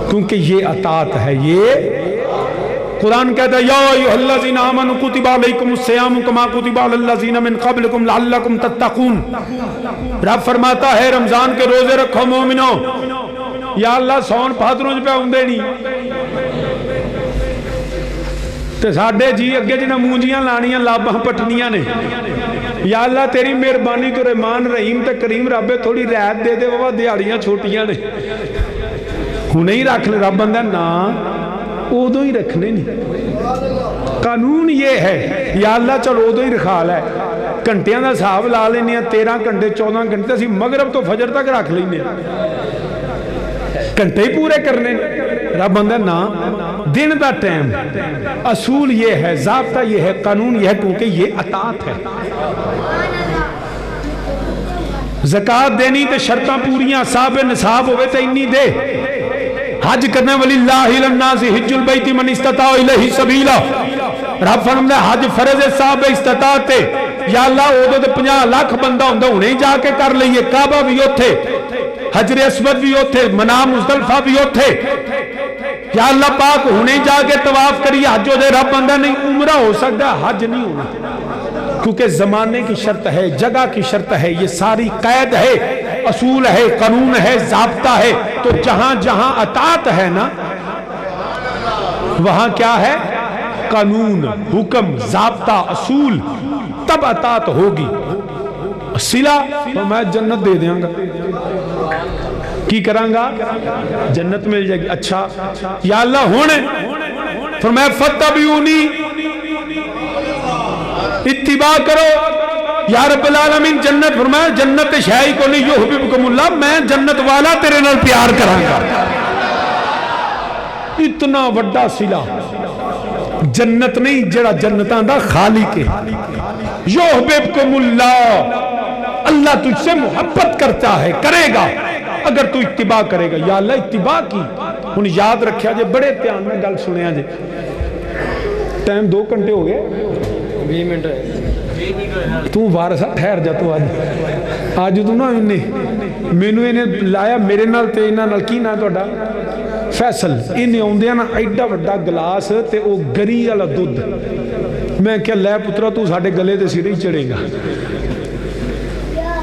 کیونکہ یہ اطاعت ہے یہ قرآن کہتا ہے یا ایھا الذین آمنوا کتب علیکم الصیام کما کتب علی الذین من قبلکم لعلکم تتقون رب فرماتا ہے رمضان کے روزے رکھو مومنوں یا اللہ سون بھادروں پہ ہوندے نہیں تے ساڈے جی اگے جنہاں مونجیاں لانیاں لاباں پٹنیاں نے یا اللہ تیری مہربانی تو رحمان رحیم تے کریم رب تھوڑی رعایت دے دے بابا دیہاڑیاں چھوٹیاں نے ہن ہی رکھ لے رب بندہ نا اودوں ہی رکھنے نہیں قانون یہ ہے یا اللہ چل اودوں ہی رکھا لے گھنٹیاں دا حساب لا لینے 13 گھنٹے 14 گھنٹے اسی مغرب تو فجر تک رکھ لینے گھنٹے ہی پورے کرنے رب آندا نا دن دا ٹائم اصول یہ ہے ضابطہ یہ ہے قانون یہ ہے کیونکہ یہ اطاعت ہے زکاة دینی تے شرطاں پوریاں صاحب نصاب ہوئے تے انی دے حج کرنے وَلِلَّهِ لِلنَّاسِ حِجُّ الْبَيْتِ مَنِ اسْتَطَاعَ إِلَيْهِ سَبِيلًا رب فرماتا ہے حج فرض صاحب استطاعت یا اللہ وہ تو 50 لاکھ بندہ ہوندہ انہیں جا کے کر لئیے کعبہ بھی ہوتے حجر اسود بھی ہوتے منام مزدلفہ بھی ہوتے یا اللہ پاک انہیں جا کے طواف کریے حج ہو دے رب بندہ نہیں عمرہ ہو سکتا حج نہیں ہونا کیونکہ زمانے کی شرط ہے جگہ کی شرط ہے یہ ساری قید ہے اصول ہے قانون ہے ضابطہ ہے تو جہاں جہاں اطاعت ہے نا وہاں کیا ہے قانون حکم ضابطہ اصول تب اطاعت ہوگی صلہ میں جنت دے دیاں گا کی کروں گا جنت مل جائے گی اچھا یا اللہ ہونے فرمایا فَاتَّبِعُونِي اتباع کرو یا رب العالمین جنت فرمایا جنت شاہی کو نہیں یحببکم اللہ میں جنت والا تیرے نال پیار کروں گا اتنا وڈا صلہ جنت نہیں جڑا جنتاں دا خالق ہے یحببکم اللہ اللہ تجھ سے محبت کرتا ہے کرے گا اگر تو اتباع کرے گا یا اللہ اتباع کی انہیں یاد رکھیا جے بڑے دھیان میں گل سنیا جے ٹائم 2 گھنٹے ہو گئے 20 منٹ ہے تو وارثہ ٹھہر جا تو آج تو نا انہیں لایا میرے نال تے انہاں نال کی نا توڑا فیصل انہیں ہوندے نا ایڈا وڈا گلاس تے او گری والا دودھ میں کیا لے پترا تو ساڈے گلے تے سر ہی چڑھے گا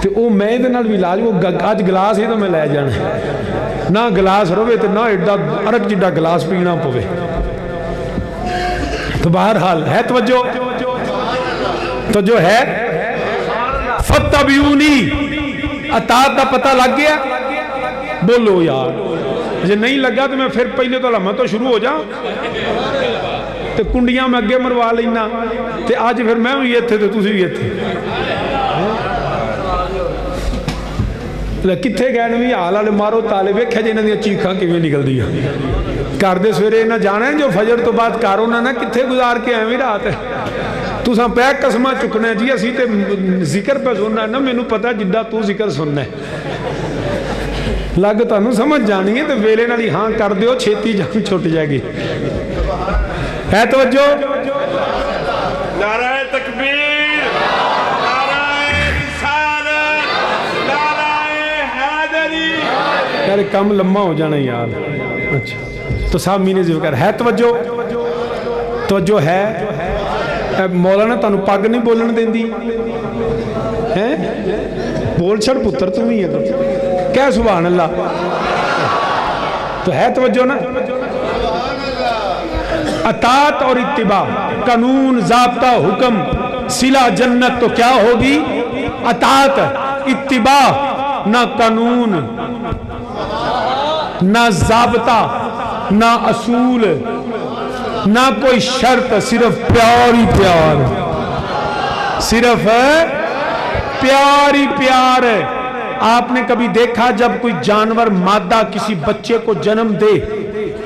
تے او میں دے نال بھی لاج وہ آج گلاس ہی تو میں لے جانا نہ گلاس روے تے نہ ایڈا ارک جڈا گلاس پینا پوے تو بہرحال ہے توجہ تو جو ہے فَاتَّبِعُونِي اطاعت دا پتہ لگ گیا بولو یار جے نہیں لگا تو میں پھر پہلے تو لمحہ تو شروع ہو جاؤں تو کنڈیاں میں اگے مروا لینا تو آج پھر میں بھی یہ تھے تو تُسی بھی یہ تھے کتھے گئے نوی آلہ لے مارو تالے ویکھے جے انہاں دی چیخاں کیویں نکل دیا کر دے سویرے نہ جانا ہے جو فجر تو بعد کارو نہ کتھے گزار کے ہیں بھی رات ہے تو ساں پہ قسمہ چکنے جی اسی تے ذکر پہ سننا ہے نا میں نو پتا جدہ تو ذکر سننا ہے لگتا نو سمجھ جانی ہے تو ویلے نالی ہاں کر دیو چھیتی جان چھوٹ جائے گی ہے توجہ نعرہ تکبیر نعرہ رسالت نعرہ حیدری یار کم لمحہ ہو جانا یار اچھا تو سامنے نے ذکر ہے توجہ ہے مولانا تانو پاگ نہیں بولن دین دی بول چھڑ پتر تم ہی ہے تو کیا سبحان اللہ تو ہے توجہ نا اطاعت اور اتباع قانون ضابطہ حکم صلہ جنت تو کیا ہوگی اطاعت اتباع نہ قانون نہ ضابطہ نہ اصول نہ کوئی شرط صرف پیار ہی پیار صرف پیار ہی پیار آپ نے کبھی دیکھا جب کوئی جانور مادہ کسی بچے کو جنم دے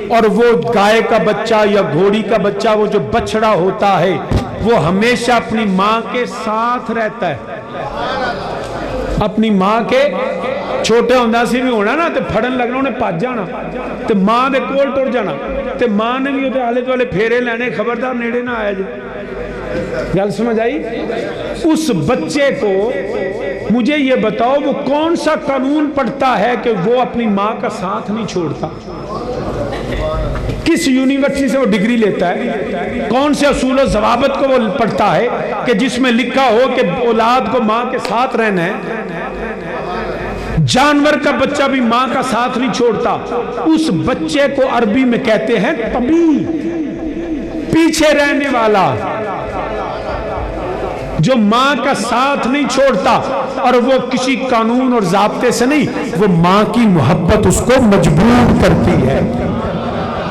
اور وہ گائے کا بچہ یا گھوڑی کا بچہ وہ جو بچڑا ہوتا ہے وہ ہمیشہ اپنی ماں کے ساتھ رہتا ہے اپنی ماں کے چھوٹے ہوندہ سی بھی ہونا نا تے پھڑن لگنا انہیں پاج جانا تے ماں دے کول ٹور جانا تے ماں نے بھی ہوتے آلے تو آلے پھیرے لینے خبردار نیڑے نہ آیا جائے گل سمجھ آئی اس بچے کو مجھے یہ بتاؤ وہ کون سا قانون پڑھتا ہے کہ وہ اپنی ماں کا ساتھ نہیں چھوڑتا کس یونیورسٹی سے وہ ڈگری لیتا ہے کون سے اصول و ضوابط کو وہ پڑھتا ہے کہ جس میں لکھا ہو کہ اولاد کو ماں کے ساتھ رہنا ہے جانور کا بچہ بھی ماں کا ساتھ نہیں چھوڑتا اس بچے کو عربی میں کہتے ہیں طبی پیچھے رہنے والا جو ماں کا ساتھ نہیں چھوڑتا اور وہ کسی قانون اور ضابطے سے نہیں وہ ماں کی محبت اس کو مجبور کرتی ہے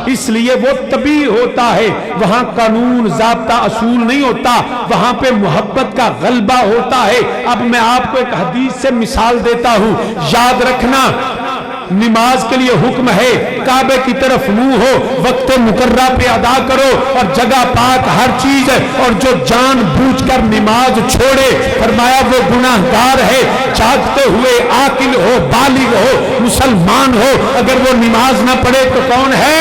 اس لیے وہ طبیعی ہوتا ہے وہاں قانون ضابطہ اصول نہیں ہوتا وہاں پہ محبت کا غلبہ ہوتا ہے اب میں آپ کو ایک حدیث سے مثال دیتا ہوں یاد رکھنا نماز کے لیے حکم ہے کعبے کی طرف منہ ہو، وقت مقررہ پہ ادا کرو اور جگہ پاک ہر چیز ہے، اور جو جان بوجھ کر نماز چھوڑے فرمایا وہ گناہگار ہے، جاگتے ہوئے عاقل ہو، بالغ ہو، مسلمان ہو، اگر وہ نماز نہ پڑھے تو کون ہے؟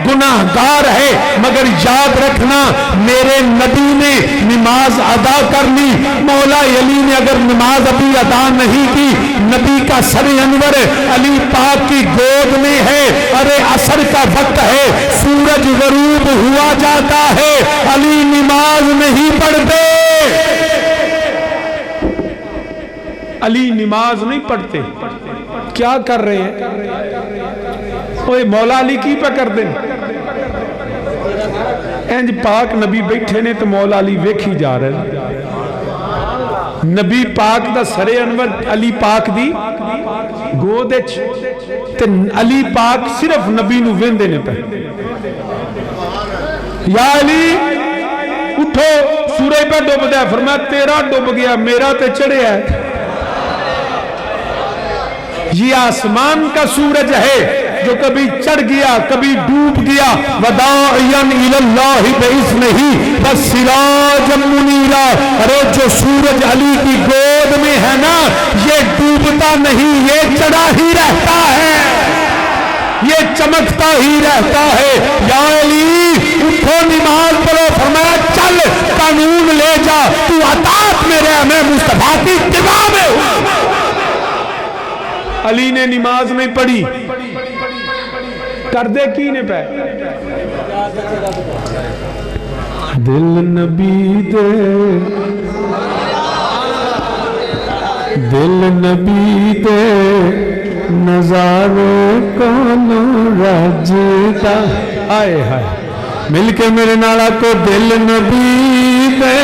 گناہگار ہے۔ مگر یاد رکھنا میرے نبی نے نماز ادا کر لی، مولا علی نے اگر نماز ابھی ادا نہیں کی، نبی کا سر انور علی پاک کی گود میں ہے، ارے عصر کا وقت ہے، سورج غروب ہوا جاتا ہے، علی نماز نہیں پڑھتے، علی نماز نہیں پڑھتے۔ کیا کر رہے ہیں؟ اوہ مولا علی کی پہ کر دیں؟ انج پاک نبی بیٹھے نے تو مولا علی ویکھی جا رہے، نبی پاک دا سر انور علی پاک دی گود اچ تے علی پاک صرف نبی نو ویندے نے پہ۔ یا علی اٹھو، سورج پہ ڈوب دیا، فرمایا تیرا ڈوب گیا، میرا تے چڑھے ہے۔ یہ آسمان کا سورج ہے جو کبھی چڑھ گیا کبھی ڈوب گیا، وداعیاً الاللہ بإذنہ وسراجا منیرا۔ ارے جو سورج علی کی گود میں ہے نا، یہ ڈوبتا نہیں، یہ چڑھا ہی رہتا ہے، یہ چمکتا ہی رہتا ہے۔ یا علی اٹھو نماز پڑھو، فرمایا چل قانون لے جا، تو اطاعت میں رہ، میں مصطفیٰ کی اتباع میں ہوں۔ علی نے نماز نہیں پڑھی، کر دے کی نے پہ دل نبی دے، دل نبی دے نظارے کونو رجتا، آئے ہائے مل کے میرے نالا کو دل نبی دے،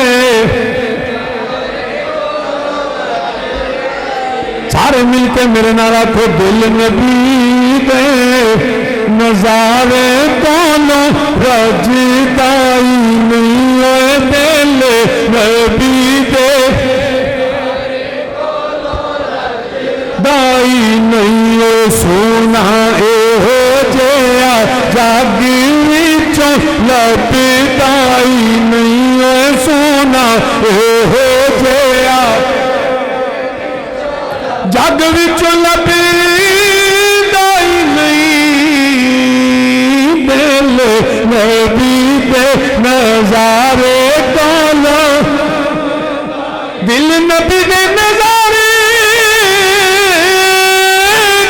سارے مل کے میرے نعرہ کو دل نبی دے نظارے کونو رجدائی نہیں ہے، دل نبی دے دائی نہیں ہے، سونا اے ہو جیا جاگی وچوں لبدائی نہیں ہے، سونا اے ہو جیا جگ وچ لبدائی نہیں، دل نبی دے نظارے کونو، دل نبی دے نظارے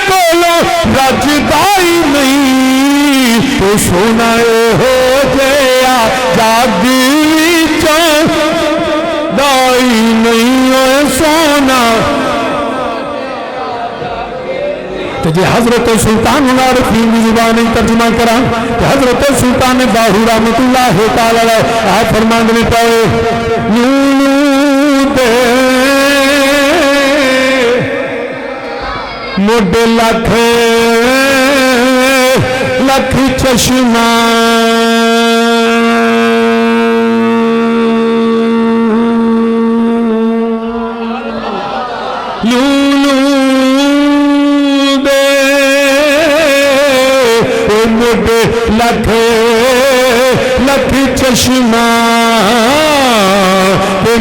کونو رجدائی نہیں، تو سونا ہو جیا جگ وچ دائی نہیں ہے، سونا جی حضرت سلطان العارفین کی زبان ترجمہ کرا کہ حضرت سلطان باہو رحمت اللہ تعالی علیہ آپ فرماندے پائے دے مڈ لکھ لکھ چشمہ لکھ لکھ چشمہ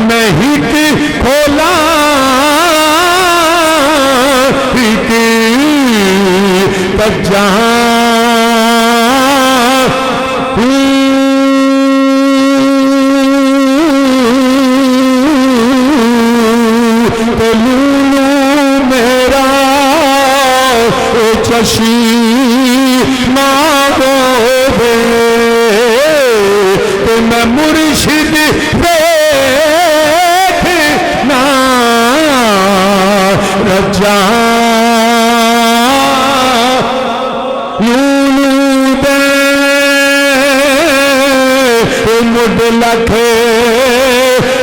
میں ہک کھولا ہک تک جہاں لولو میرا چشمہ میں مرشد دیکھنا رجا لولو دے مڈ لکھ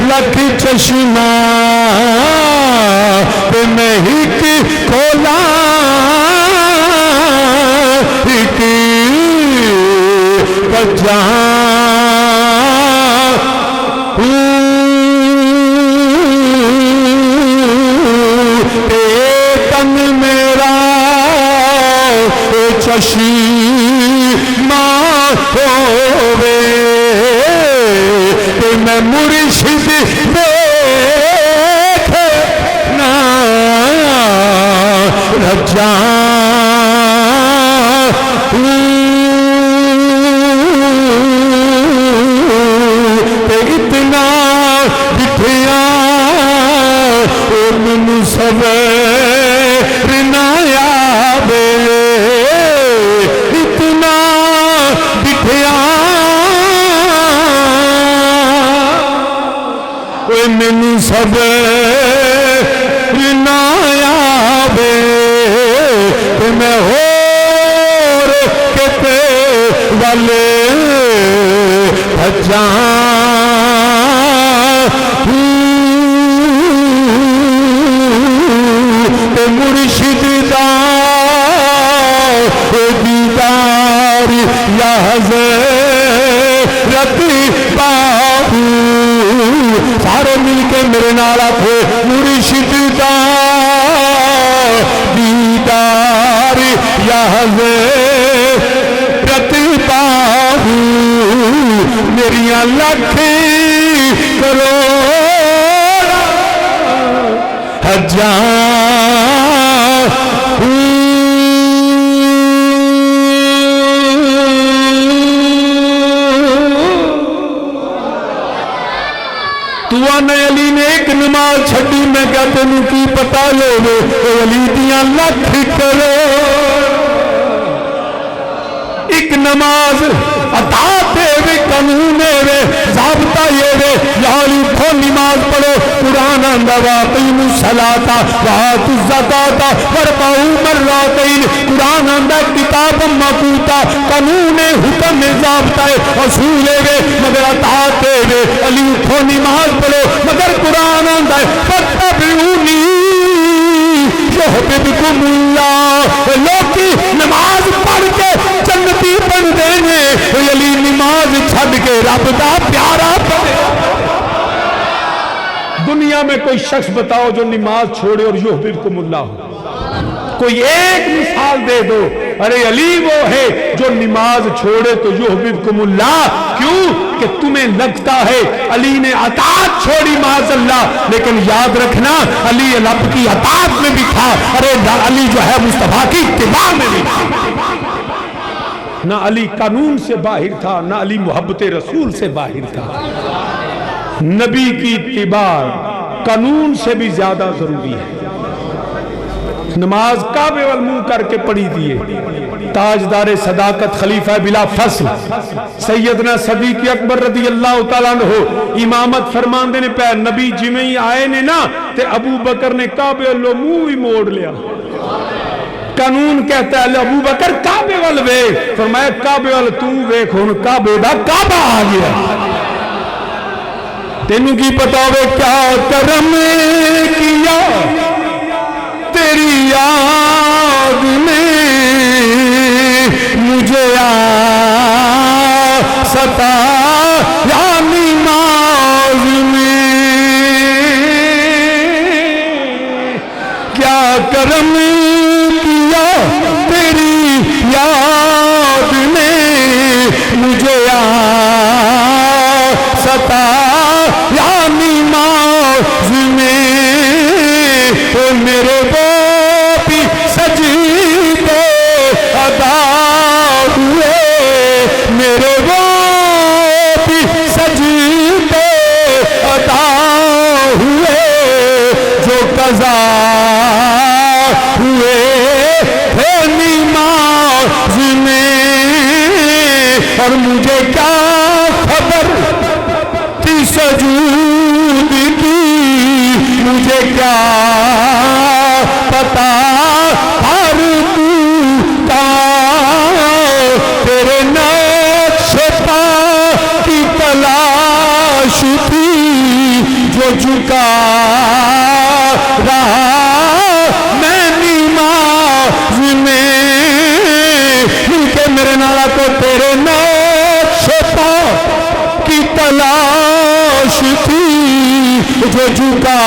لکھ چشمہ میں ہک کھولا ہک جہاں تن میرا پشیمان ہووے کہ میں مرشد دیکھنا رجا اتنا بٹھیا من صبر نہ آوے اتنا بٹھیا من صبر نہ آوے میں ہور کتے والے بھجاں مرشد دا دیدار یا حضرت بابو سارے مل کے میرے نال آکھو مرشد دا دیدار یا حضرت بابو میریاں لاکھ کروڑ ہزار تو آنے علی نے ایک نماز چھڑی میں کیا تینوں کی پتا لے لے علی دیاں لاکھ کروڑ ایک نماز عطا دے وے قانون وے ضابطہ یہ وے یاری کو نماز پڑھو قرآن اندھا واقعیم الصلاة وآت الزکاة وربعو مراتین قرآن اندھا کتاب مقوتا قانون حکم ضابطہ اصول وے مگر عطا دے وے علی کو نماز پڑھو مگر قرآن اندھا فتبعونی یحببکم اللہ لوکی نماز پڑھ کے جنتی بن دینے علی نماز چھڑ کے رب دا پیارا بنے دنیا میں کوئی شخص بتاؤ جو نماز چھوڑے اور یحببکم اللہ ہو کوئی ایک مثال دے دو ارے علی وہ ہے جو نماز چھوڑے تو یحببکم اللہ کیوں کہ تمہیں لگتا ہے علی نے اطاعت چھوڑی معاذ اللہ لیکن یاد رکھنا علی رب کی اطاعت میں بھی تھا ارے علی جو ہے مصطفیٰ کی اتباع میں بھی تھا نہ علی قانون سے باہر تھا نہ علی محبت رسول سے باہر تھا نبی کی اتباع قانون سے بھی زیادہ ضروری ہے نماز کعبے والمنہ کر کے پڑھی دیئے تاجدار صداقت خلیفہ بلا فصل سیدنا صدیق اکبر رضی اللہ تعالیٰ عنہ امامت فرمان دینے پہ نبی جمعی ہی آئے نے نا تے ابو بکر نے کعبے والمنہ ہی موڑ لیا قانون کہتا ہے ابو بکر کعبے وال ویکھ فرمایا کعبے وال تو ویکھ ہن کعبے دا کعبہ آ گیا تینوں کی پتا ہوئے کیا کرم کیا تیری یاد میں مجھے ستا یا نماز میں کیا کرم کیا تیری یاد میں مجھے ستا یا نماز میں تو میرے وہ بھی سجدے ادا ہوئے میرے وہ بھی سجدے ادا ہوئے جو قضا ہوئے تھے نماز میں اور مجھے کیا خبر تھی سجود کی مجھے کیا پتا ہر تو تیرے نقش پا کی تلاش تھی جو جھکا رہا میں نماز میں کہ میرے نالا کو تیرے نقش پا کی تلاش تھی جو جھکا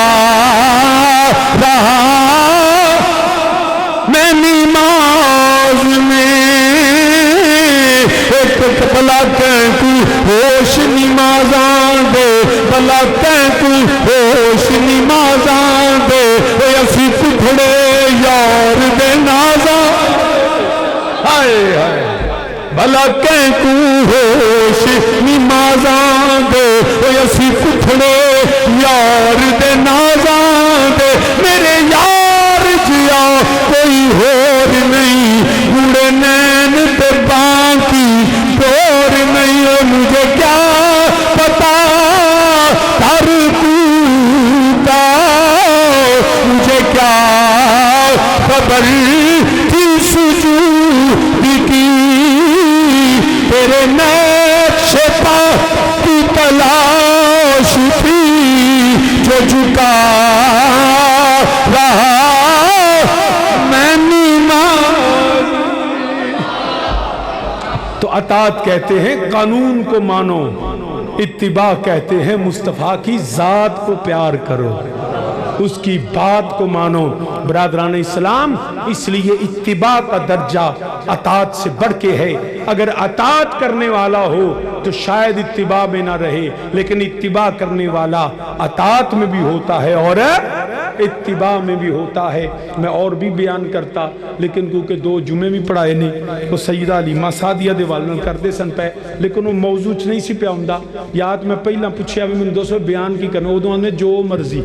رہا میں نماز میں بلا کو ہوش نمازاں دے بلا کو ہوش نمازاں دے اسی کھڑے یار دے نازاں ہائے ہائے بلا کو ہوش نمازاں دے اسی کھڑے یار دے نازاں دے میرے یار جیا کوئی ہور نہیں گڑے نین تے باقی دور نہیں مجھے کیا پتا تر کوتا مجھے کیا خبر تھی سجود کی تیرے نقش پا کی تلاش تھی جو جھکا رہا میں نماز تو اطاعت کہتے ہیں قانون کو مانو اتباع کہتے ہیں مصطفیٰ کی ذات کو پیار کرو اس کی بات کو مانو برادران اسلام اس لیے اتباع کا درجہ اطاعت سے بڑھ کے ہے اگر اطاعت کرنے والا ہو تو شاید اتباع میں نہ رہے لیکن اتباع کرنے والا اطاعت میں بھی ہوتا ہے اور اتباع میں بھی ہوتا ہے میں اور بھی بیان کرتا لیکن کیونکہ 2 جمعے بھی پڑھائے نہیں وہ سیدہ علیمہ سعدیہ دے والن کرتے سن پہ لیکن وہ موضوع نہیں سی پہ ہوندا یاد میں پہلا پوچھیا بھی میں 200 بیان کی کرنا ادو آنے جو مرضی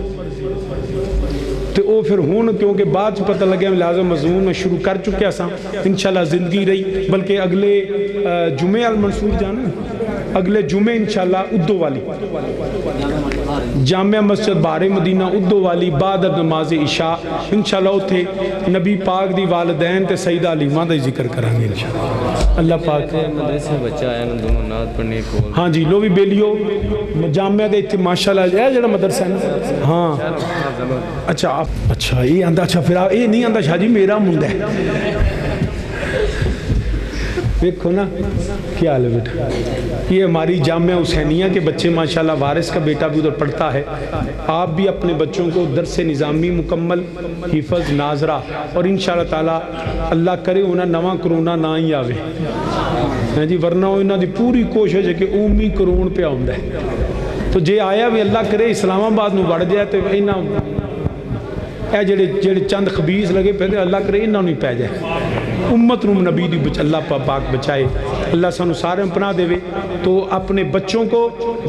تو وہ پھر ہون کیونکہ بعد پتہ لگے ہم لازم مضمون میں شروع کر چکے ہیں انشاءاللہ زندگی رہی بلکہ اگلے جمعہ المنصور جانا اگلے جمعہ انشاءاللہ ادو والی جامعہ مسجد بار مدینہ ادو والی بعد نماز عشاء انشاءاللہ اتھے نبی پاک دی والدین تے سیدہ علیمہ دا ذکر کرانگے انشاءاللہ اللہ پاک مدرسے بچہ آیا نا دونوں نات پڑھنے کو ہاں جی لو بھی بیلیو جامعہ دے اتھے ماشاءاللہ جائے جڑا مدرسہ ہے ہاں اچھا یہ آندہ اچھا پھر یہ نہیں آندہ شاہ جی میرا مندہ ہے دیکھو نا کیا حال ہے بیٹا یہ ہماری جامعہ حسینیہ کے بچے ماشاءاللہ وارث کا بیٹا بھی ادھر پڑھتا ہے آپ بھی اپنے بچوں کو درس نظامی مکمل حفظ ناظرہ اور انشاءاللہ تعالی اللہ کرے انہیں نواں کرونا نہ ہی آوے جی ورنہ انہوں دی پوری کوشش ہے کہ اومی کرون پہ آؤں ہے تو جے آیا بھی اللہ کرے اسلام آباد نو بڑھ جائے تو انہوں اے جڑے چند خبیث لگے پہلے اللہ کرے انہوں نہیں پہ جائے امت نو نبی دی اللہ پاک بچائے اللہ سانو سارے پناہ دے تو اپنے بچوں کو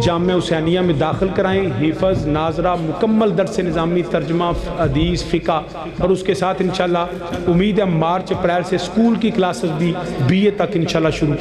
جامعہ حسینیہ میں داخل کرائیں حفظ ناظرہ مکمل درس نظامی ترجمہ حدیث فقہ اور اس کے ساتھ انشاءاللہ امید ہے مارچ اپریل سے سکول کی کلاسز بھی BA تک انشاءاللہ شروع